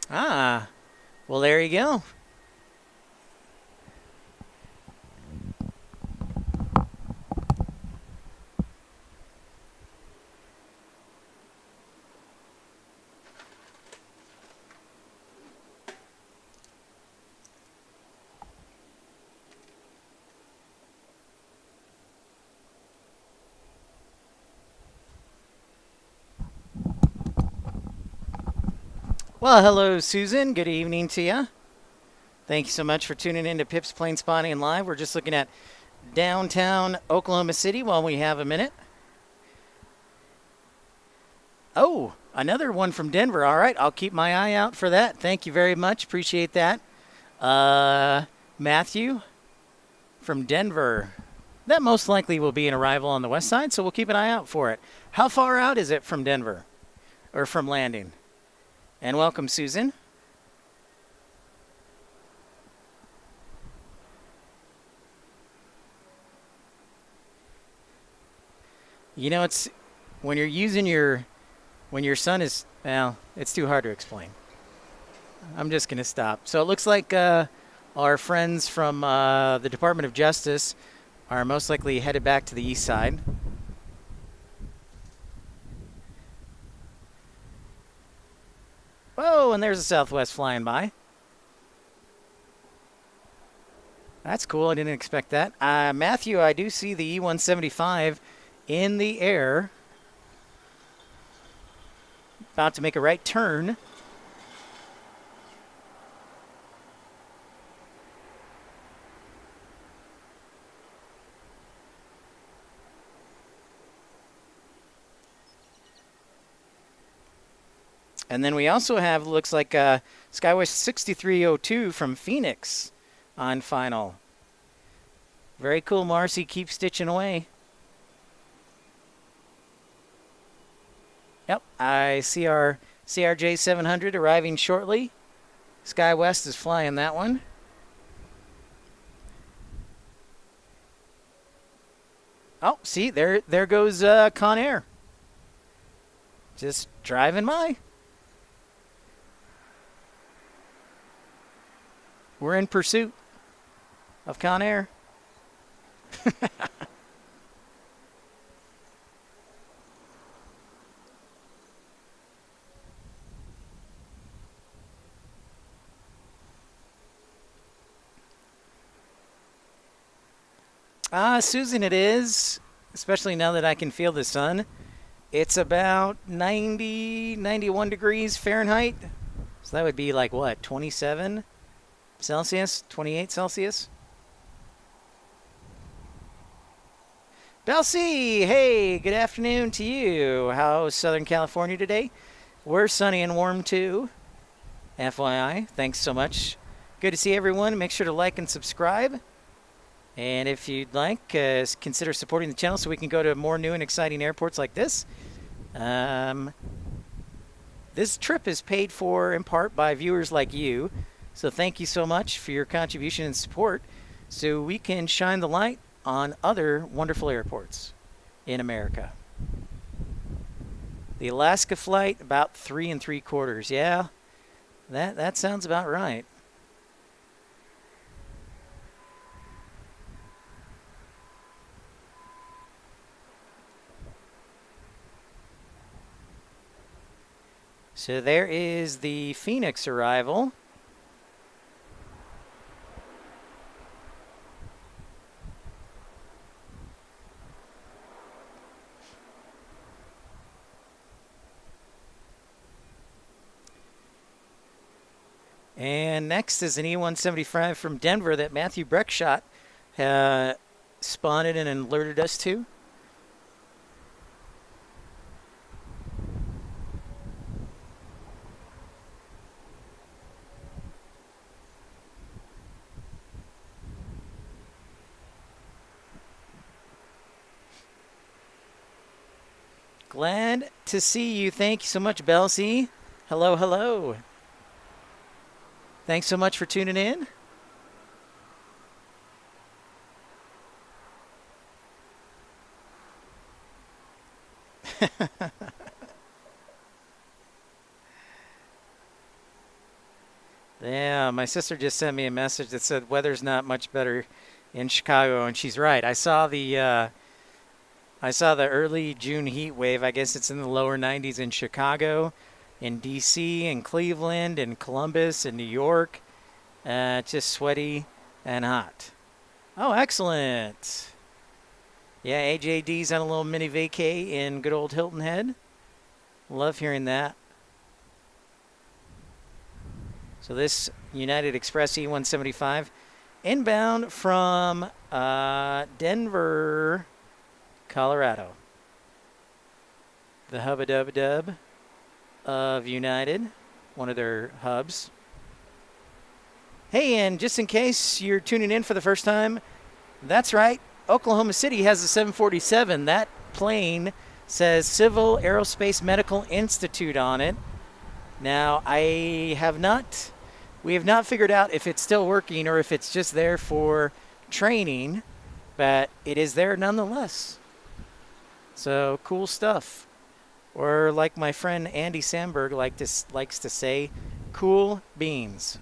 Ah, well, there you go. Well, hello, Susan. Good evening to you. Thank you so much for tuning in to Pip's Planespotting Live. We're just looking at downtown Oklahoma City while we have a minute. Oh, another one from Denver. All right, I'll keep my eye out for that. Thank you very much. Appreciate that. Matthew from Denver. That most likely will be an arrival on the west side, so we'll keep an eye out for it. How far out is it from Denver or from landing? And welcome, Susan. You know, it's when you're using when your son is, well, it's too hard to explain. I'm just going to stop. So it looks like our friends from the Department of Justice are most likely headed back to the east side. Whoa, and there's a Southwest flying by. That's cool. I didn't expect that. Matthew, I do see the E-175 in the air. About to make a right turn. And then we also have, looks like Skywest 6302 from Phoenix on final. Very cool, Marcy. Keep stitching away. Yep, I see our CRJ 700 arriving shortly. Skywest is flying that one. Oh, see, there goes Conair. Just driving by. We're in pursuit of Conair. Susan, it is, especially now that I can feel the sun. It's about 90, 91 degrees Fahrenheit. So that would be like what, 27 Celsius, 28 Celsius? Belcy, hey, good afternoon to you. How's Southern California today? We're sunny and warm too. FYI, thanks so much. Good to see everyone. Make sure to like and subscribe. And if you'd like, consider supporting the channel so we can go to more new and exciting airports like this. This trip is paid for in part by viewers like you. So thank you so much for your contribution and support so we can shine the light on other wonderful airports in America. The Alaska flight, about 3 3/4. Yeah, that sounds about right. So there is the Phoenix arrival. And next is an E-175 from Denver that Matthew Breckshot spotted and alerted us to. Glad to see you. Thank you so much, Belcy. Hello, hello. Thanks so much for tuning in. Yeah, my sister just sent me a message that said weather's not much better in Chicago, and she's right. I saw the early June heat wave. I guess it's in the lower 90s in Chicago, in D.C., in Cleveland, in Columbus, in New York. It's just sweaty and hot. Oh, excellent. Yeah, AJD's on a little mini vacay in good old Hilton Head. Love hearing that. So this United Express E175 inbound from Denver, Colorado. The hubba-dubba-dub of United, one of their hubs. Hey, and just in case you're tuning in for the first time, that's right, Oklahoma City has a 747. That plane says Civil Aerospace Medical Institute on it. Now, we have not figured out if it's still working or if it's just there for training, but it is there nonetheless. So, cool stuff. Or like my friend Andy Samberg likes to say, cool beans.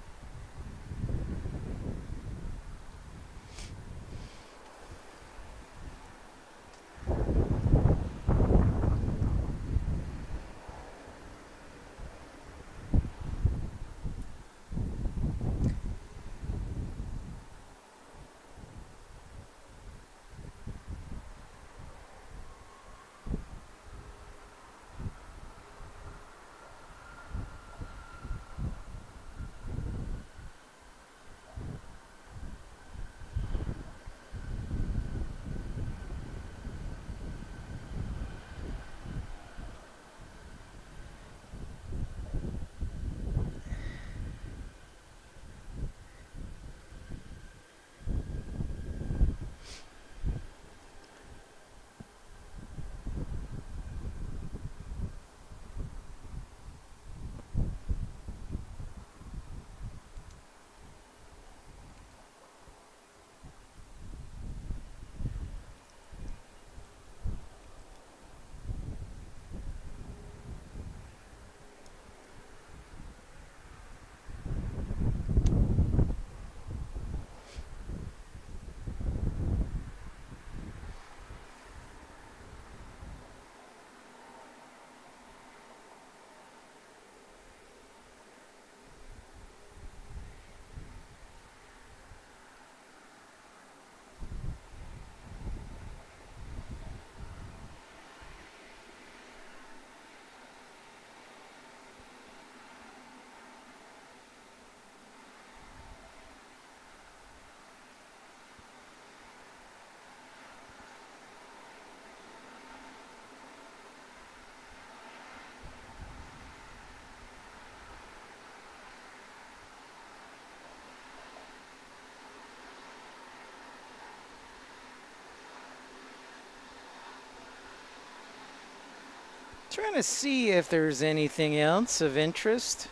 Trying to see if there's anything else of interest.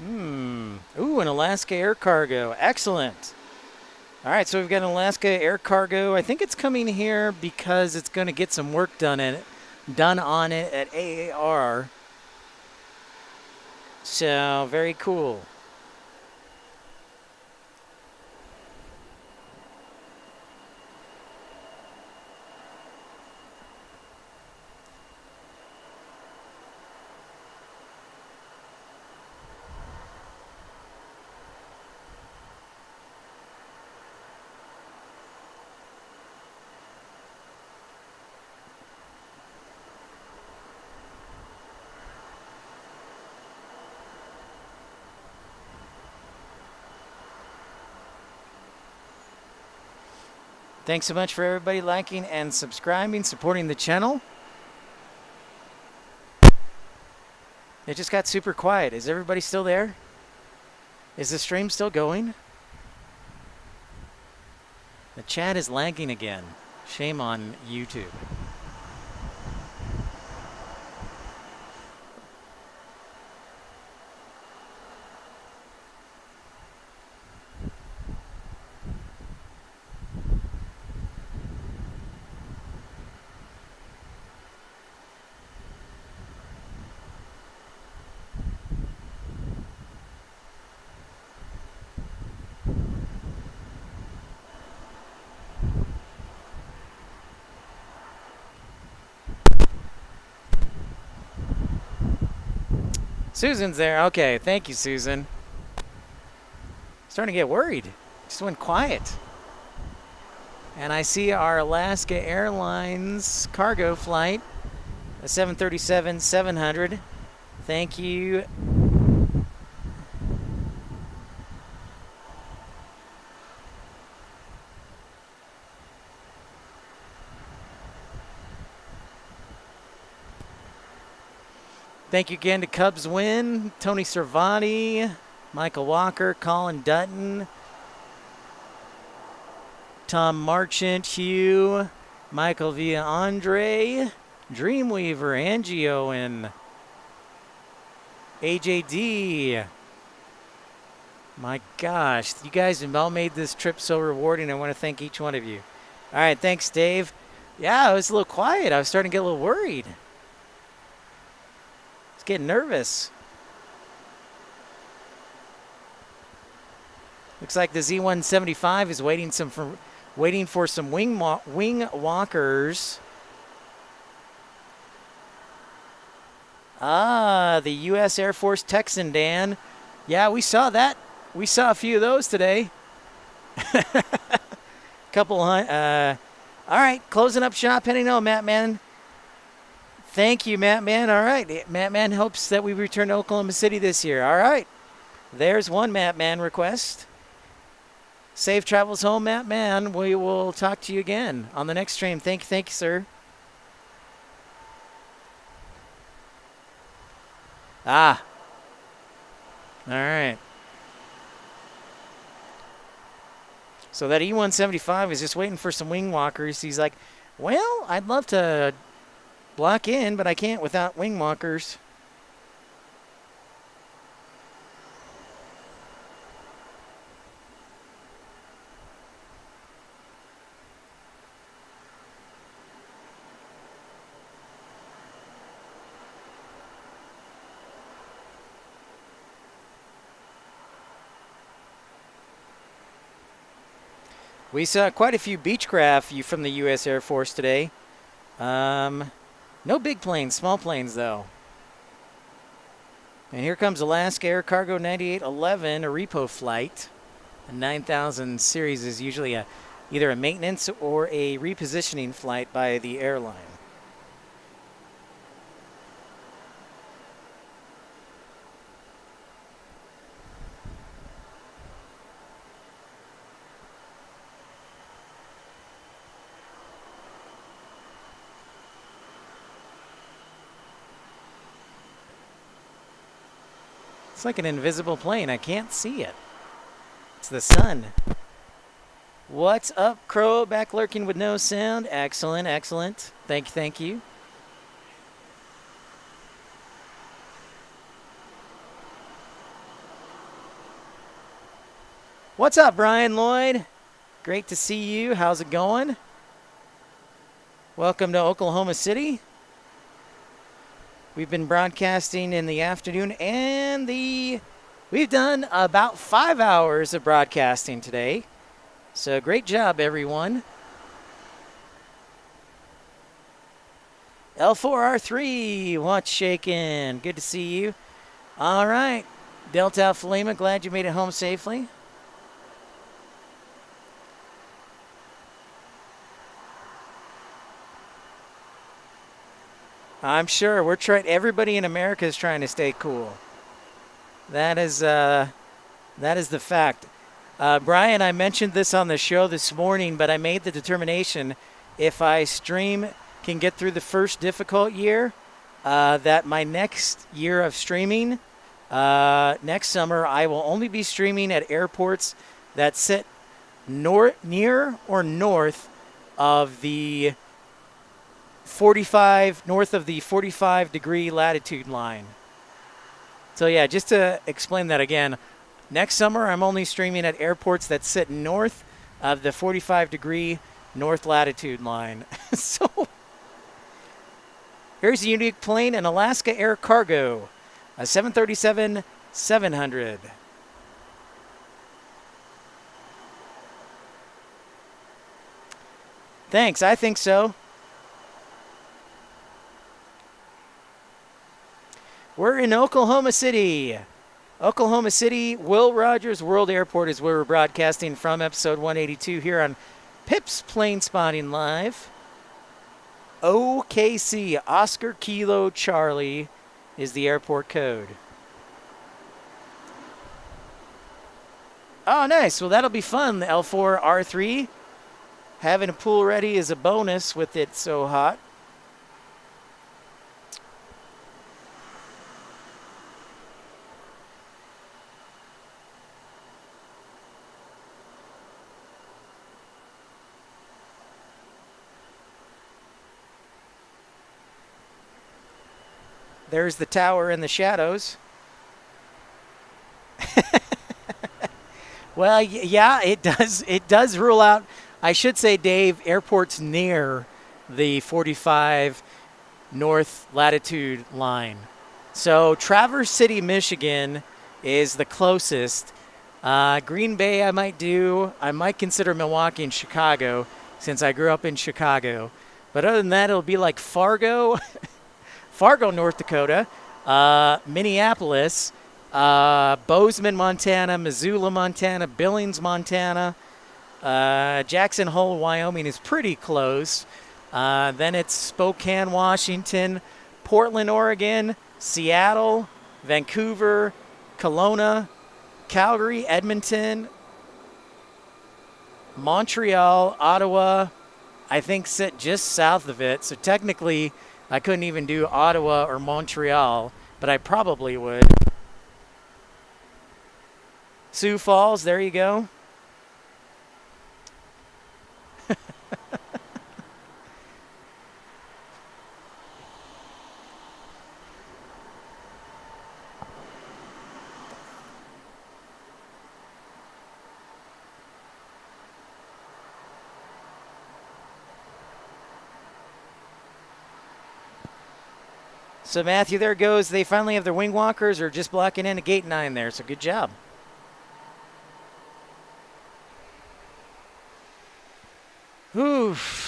Ooh, an Alaska Air Cargo. Excellent. All right, so we've got an Alaska Air Cargo. I think it's coming here because it's going to get some work done on it at AAR. So, very cool. Thanks so much for everybody liking and subscribing, supporting the channel. It just got super quiet. Is everybody still there? Is the stream still going? The chat is lagging again. Shame on YouTube. Susan's there. Okay, thank you, Susan. Starting to get worried. Just went quiet. And I see our Alaska Airlines cargo flight, a 737-700. Thank you. Thank you again to Cubs Win, Tony Cervati, Michael Walker, Colin Dutton, Tom Marchant, Hugh, Michael Villa Andre, Dreamweaver, Angie Owen, AJD. My gosh, you guys have all made this trip so rewarding. I want to thank each one of you. All right, thanks, Dave. Yeah, I was a little quiet. I was starting to get a little worried. I was getting nervous. Looks like the Z175 is waiting for some wing walkers. Ah, the U.S. Air Force Texan, Dan. Yeah, we saw that. We saw a few of those today. Couple, all right, closing up shop, heading home, Matt Man. Thank you, Matt Man. All right, Matt Man hopes that we return to Oklahoma City this year. All right, there's one Matt Man request. Safe travels home, Matt Man. We will talk to you again on the next stream. Thank you, sir. Ah. All right. So that E175 is just waiting for some wing walkers. He's like, well, I'd love to block in, but I can't without wing walkers. We saw quite a few Beechcraft from the U.S. Air Force today. No big planes, small planes, though. And here comes Alaska Air Cargo 9811, a repo flight. A 9000 series is usually either a maintenance or a repositioning flight by the airline. It's like an invisible plane. I can't see it. It's the sun. What's up, Crow? Back lurking with no sound. Excellent, excellent. Thank you. What's up, Brian Lloyd? Great to see you. How's it going? Welcome to Oklahoma City. We've been broadcasting in the afternoon and we've done about 5 hours of broadcasting today. So great job, everyone. L4R3, what's shaking? Good to see you. All right. Delta Alpha Lima, glad you made it home safely. I'm sure we're trying. Everybody in America is trying to stay cool. That is the fact. Brian, I mentioned this on the show this morning, but I made the determination if I can get through the first difficult year, that my next year of streaming, next summer, I will only be streaming at airports that sit near or north of the 45-degree latitude line. So yeah, just to explain that again, next summer I'm only streaming at airports that sit north of the 45-degree north latitude line. So here's a unique plane, an Alaska Air Cargo, a 737-700. Thanks, I think so. We're in Oklahoma City. Oklahoma City, Will Rogers World Airport is where we're broadcasting from, episode 182 here on Pip's Planespotting Live. OKC, Oscar Kilo Charlie, is the airport code. Oh, nice. Well, that'll be fun. The L4R3. Having a pool ready is a bonus with it so hot. There's the tower in the shadows. Well, yeah, it does. It does rule out. I should say, Dave, airport's near the 45 north latitude line. So Traverse City, Michigan is the closest. Green Bay, I might do. I might consider Milwaukee and Chicago since I grew up in Chicago. But other than that, it'll be like Fargo, Fargo, North Dakota, Minneapolis, Bozeman, Montana, Missoula, Montana, Billings, Montana, Jackson Hole, Wyoming is pretty close. Then it's Spokane, Washington, Portland, Oregon, Seattle, Vancouver, Kelowna, Calgary, Edmonton, Montreal, Ottawa, I think sit just south of it. So technically, I couldn't even do Ottawa or Montreal, but I probably would. Sioux Falls, there you go. So Matthew, there goes. They finally have their wing walkers or just blocking in a gate 9 there. So good job. Oof.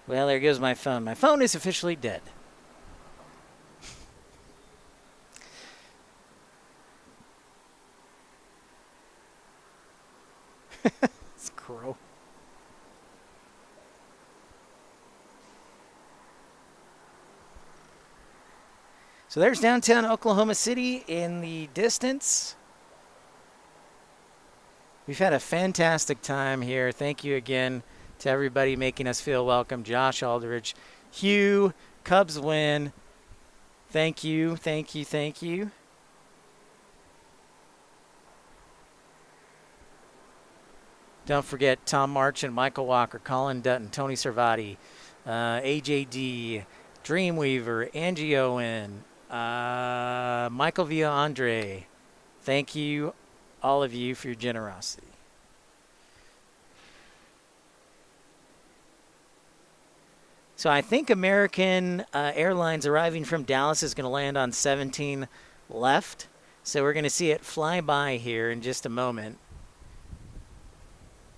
Well, there goes my phone. My phone is officially dead. It's crow. So there's downtown Oklahoma City in the distance. We've had a fantastic time here. Thank you again to everybody making us feel welcome. Josh Aldridge, Hugh, Cubs win. Thank you, thank you, thank you. Don't forget Tom Marchant, Michael Walker, Colin Dutton, Tony Servati, AJD, Dreamweaver, Angie Owen, Michael Villa Andre. Thank you, all of you, for your generosity. So I think American Airlines arriving from Dallas is going to land on 17 left. So we're going to see it fly by here in just a moment.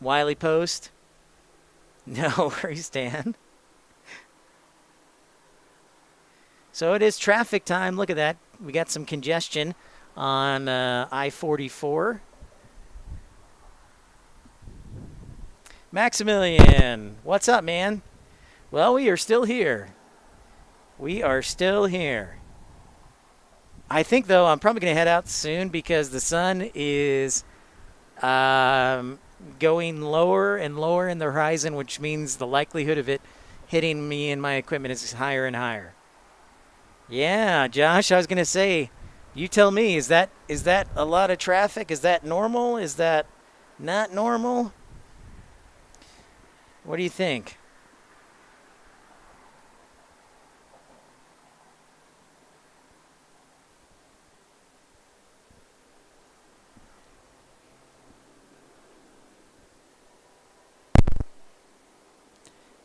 Wiley Post. No worries, Dan. So it is traffic time. Look at that. We got some congestion on I-44. Maximilian, what's up, man? Well, we are still here. We are still here. I think, though, I'm probably going to head out soon because the sun is going lower and lower in the horizon, which means the likelihood of it hitting me and my equipment is higher and higher. Yeah, Josh, I was going to say, you tell me, is that a lot of traffic? Is that normal? Is that not normal? What do you think?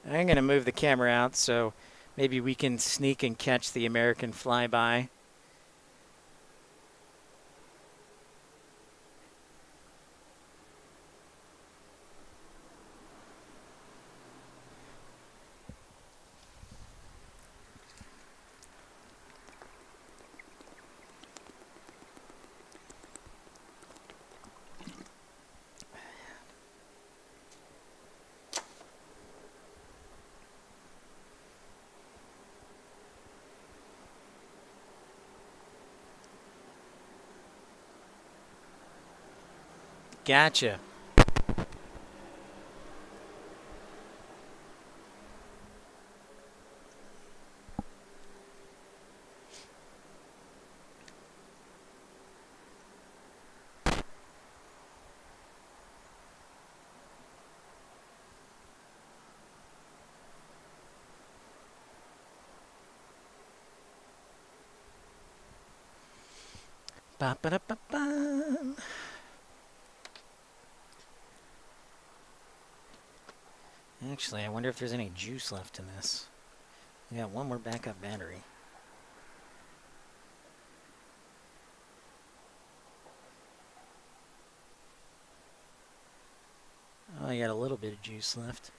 I'm going to move the camera out so maybe we can sneak and catch the American flyby. Gotcha. Ba-ba-da-ba-ba. Actually, I wonder if there's any juice left in this. We got one more backup battery. Oh, I got a little bit of juice left.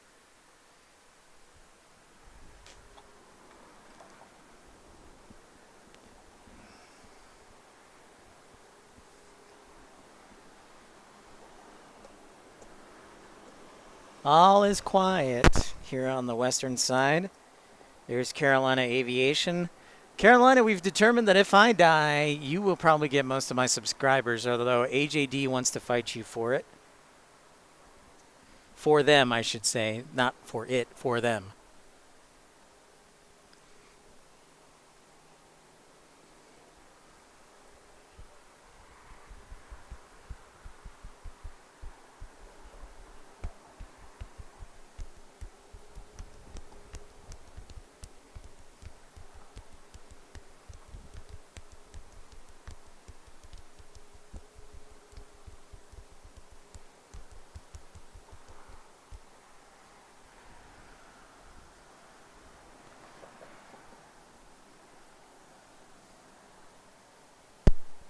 All is quiet here on the western side. There's Carolina Aviation. Carolina, we've determined that if I die, you will probably get most of my subscribers, although AJD wants to fight you for it. For them, I should say. Not for it, for them.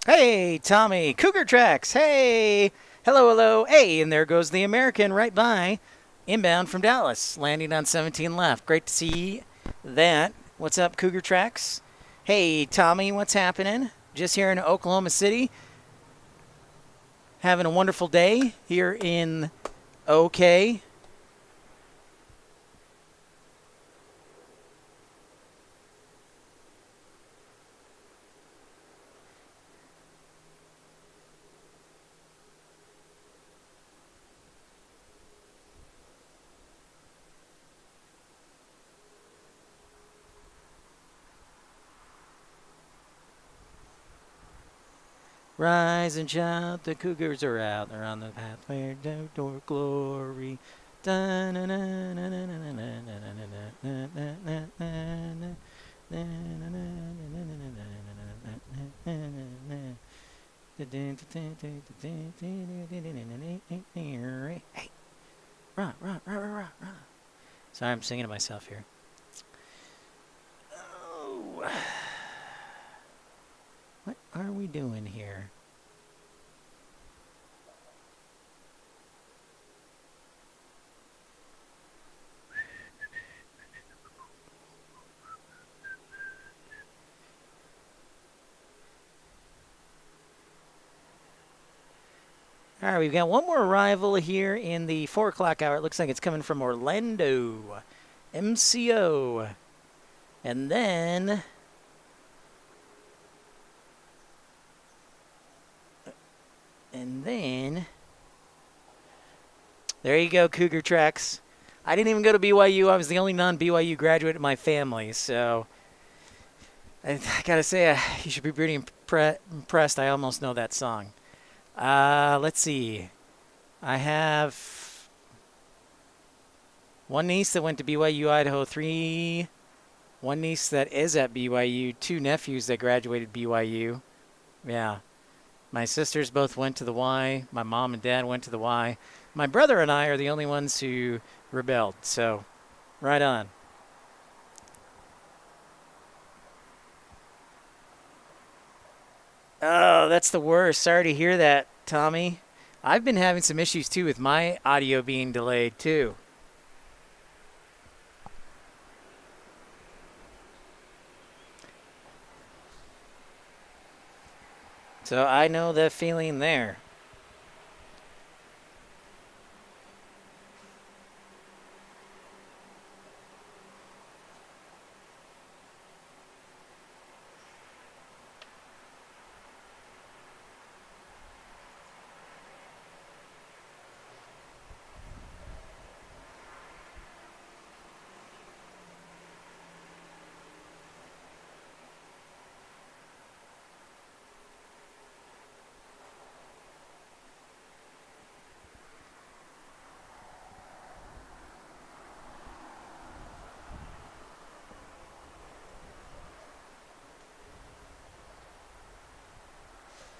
Hey, Tommy, Cougar Tracks. Hey, hello, hello. Hey, and there goes the American right by, inbound from Dallas, landing on 17 left. Great to see that. What's up, Cougar Tracks? Hey, Tommy, what's happening? Just here in Oklahoma City. Having a wonderful day here in OK. Rise and shout, the Cougars are out. They're on the pathway to glory. Hey, run, run, run, run, run, run. Sorry, I'm singing to myself here. Oh. What are we doing here? All right, we've got one more arrival here in the 4 o'clock hour. It looks like it's coming from Orlando, MCO. And then... there you go, Cougar Tracks. I didn't even go to BYU. I was the only non-BYU graduate in my family, so... I gotta say, you should be pretty impressed. I almost know that song. Let's see. I have one niece that went to BYU Idaho 3, one niece that is at BYU, 2 nephews that graduated BYU. Yeah. My sisters both went to the Y. My mom and dad went to the Y. My brother and I are the only ones who rebelled. So, right on. Oh, that's the worst. Sorry to hear that, Tommy. I've been having some issues too with my audio being delayed too. So I know the feeling there.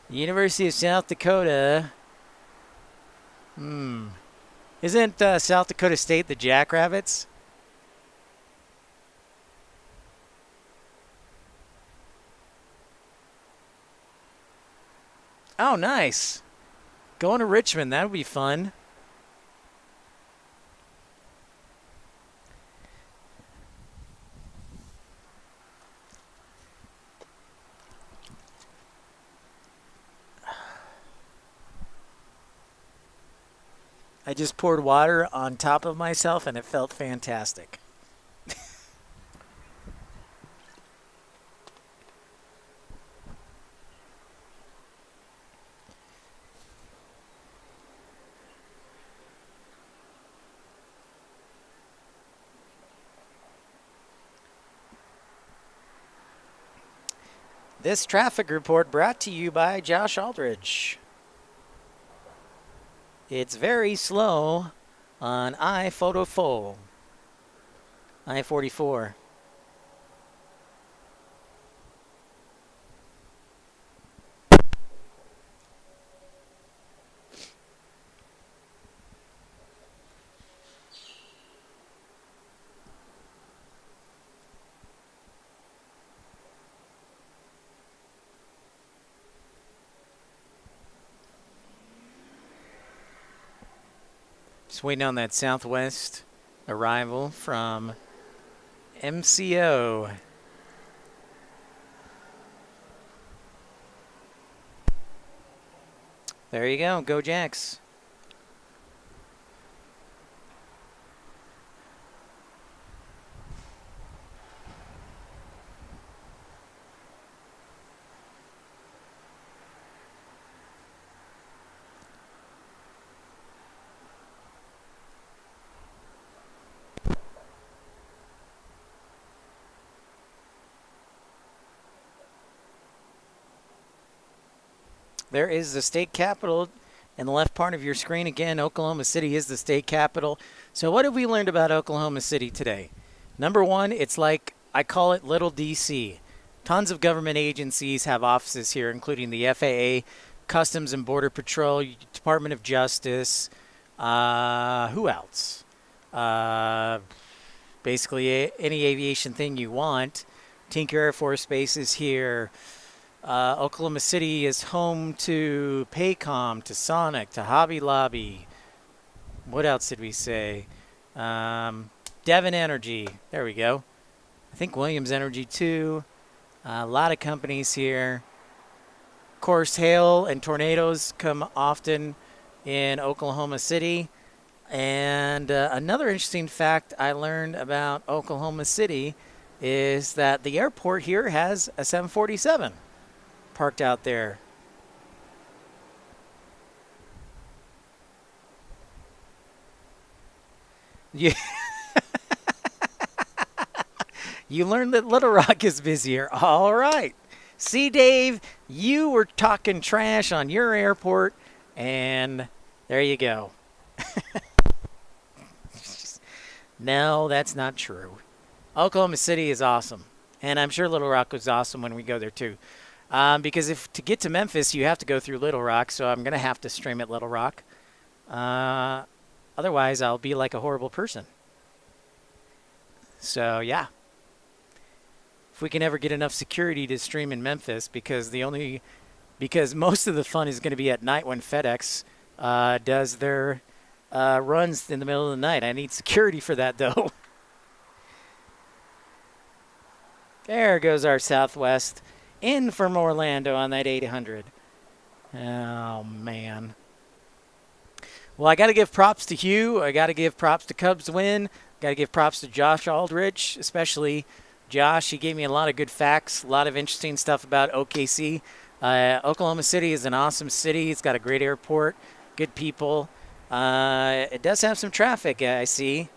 University of South Dakota. Isn't South Dakota State the Jackrabbits? Oh, nice. Going to Richmond, that would be fun. I just poured water on top of myself and it felt fantastic. This traffic report brought to you by Josh Aldridge. It's very slow on I-44. I-44. Just waiting on that Southwest arrival from MCO. There you go. Go Jacks. There is the state capital in the left part of your screen. Again, Oklahoma City is the state capital. So what have we learned about Oklahoma City today? Number one, it's like I call it Little DC. Tons of government agencies have offices here, including the FAA, Customs and Border Patrol, Department of Justice. Who else? Basically, any aviation thing you want. Tinker Air Force Base is here. Oklahoma City is home to Paycom, to Sonic, to Hobby Lobby. What else did we say? Devon Energy. There we go. I think Williams Energy too. A lot of companies here. Of course, hail and tornadoes come often in Oklahoma City. And another interesting fact I learned about Oklahoma City is that the airport here has a 747 parked out there. Yeah. You learned that Little Rock is busier. All right. See, Dave, you were talking trash on your airport, and there you go. No, that's not true. Oklahoma City is awesome, and I'm sure Little Rock was awesome when we go there too. Because if to get to Memphis, you have to go through Little Rock, so I'm gonna have to stream at Little Rock. Uh, Otherwise, I'll be like a horrible person. So yeah, if we can ever get enough security to stream in Memphis, because most of the fun is going to be at night when FedEx does their runs in the middle of the night. I need security for that though. There goes our Southwest in from Orlando on that 800. Oh man. Well, I got to give props to Hugh. I got to give props to Cubs win. Got to give props to Josh Aldrich, especially Josh. He gave me a lot of good facts, a lot of interesting stuff about OKC. Oklahoma City is an awesome city. It's got a great airport, good people. It does have some traffic, I see.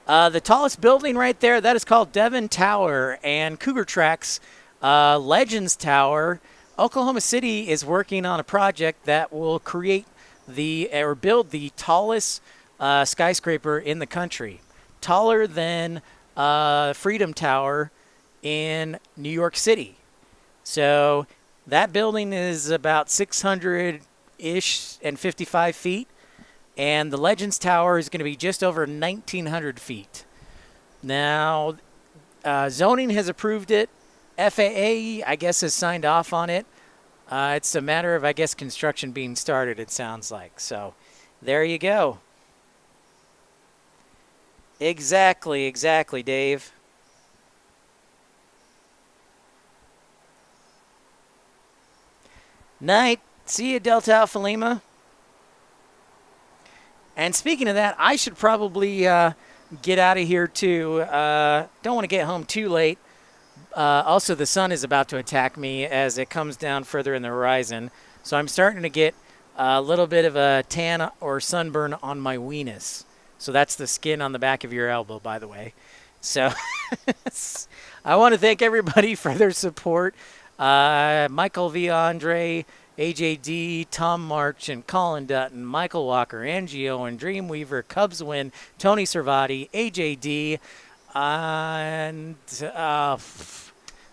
The tallest building right there, that is called Devon Tower, and Cougar Tracks Legends Tower. Oklahoma City is working on a project that will build the tallest skyscraper in the country, taller than Freedom Tower in New York City. So That building is about 600-ish and 55 feet, and the Legends Tower is going to be just over 1,900 feet. Now, zoning has approved it. FAA, I guess, has signed off on it. It's a matter of, I guess, construction being started, it sounds like. So there you go. Exactly, Dave. Night. See you, Delta Alpha Lima. And speaking of that, I should probably get out of here too. Don't want to get home too late. Also, the sun is about to attack me as it comes down further in the horizon. So I'm starting to get a little bit of a tan or sunburn on my weenus. So that's the skin on the back of your elbow, by the way. So I want to thank everybody for their support. Michael V. Andre, AJD, Tom March, and Colin Dutton, Michael Walker, Angie Owen, Dreamweaver, Cubs Win, Tony Servati, AJD, and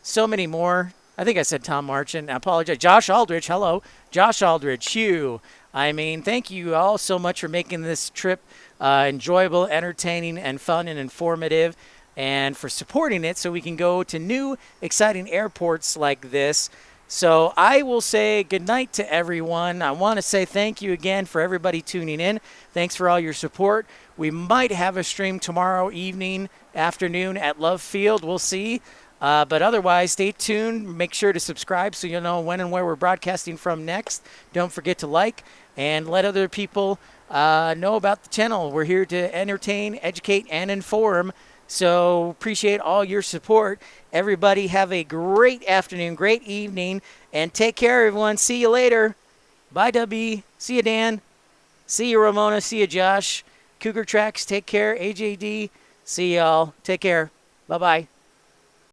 so many more. I think I said Tom Marchant. I apologize. Josh Aldrich. Hello. Josh Aldrich. Hugh. I mean, thank you all so much for making this trip enjoyable, entertaining, and fun and informative, and for supporting it so we can go to new, exciting airports like this. So I will say good night to everyone. I want to say thank you again for everybody tuning in. Thanks for all your support. We might have a stream tomorrow evening, afternoon at Love Field. We'll see. But otherwise, stay tuned. Make sure to subscribe so you'll know when and where we're broadcasting from next. Don't forget to like and let other people know about the channel. We're here to entertain, educate, and inform. So appreciate all your support. Everybody have a great afternoon, great evening, and take care, everyone. See you later. Bye, W. See you, Dan. See you, Ramona. See you, Josh. Cougar Tracks, take care. AJD, see y'all. Take care. Bye-bye.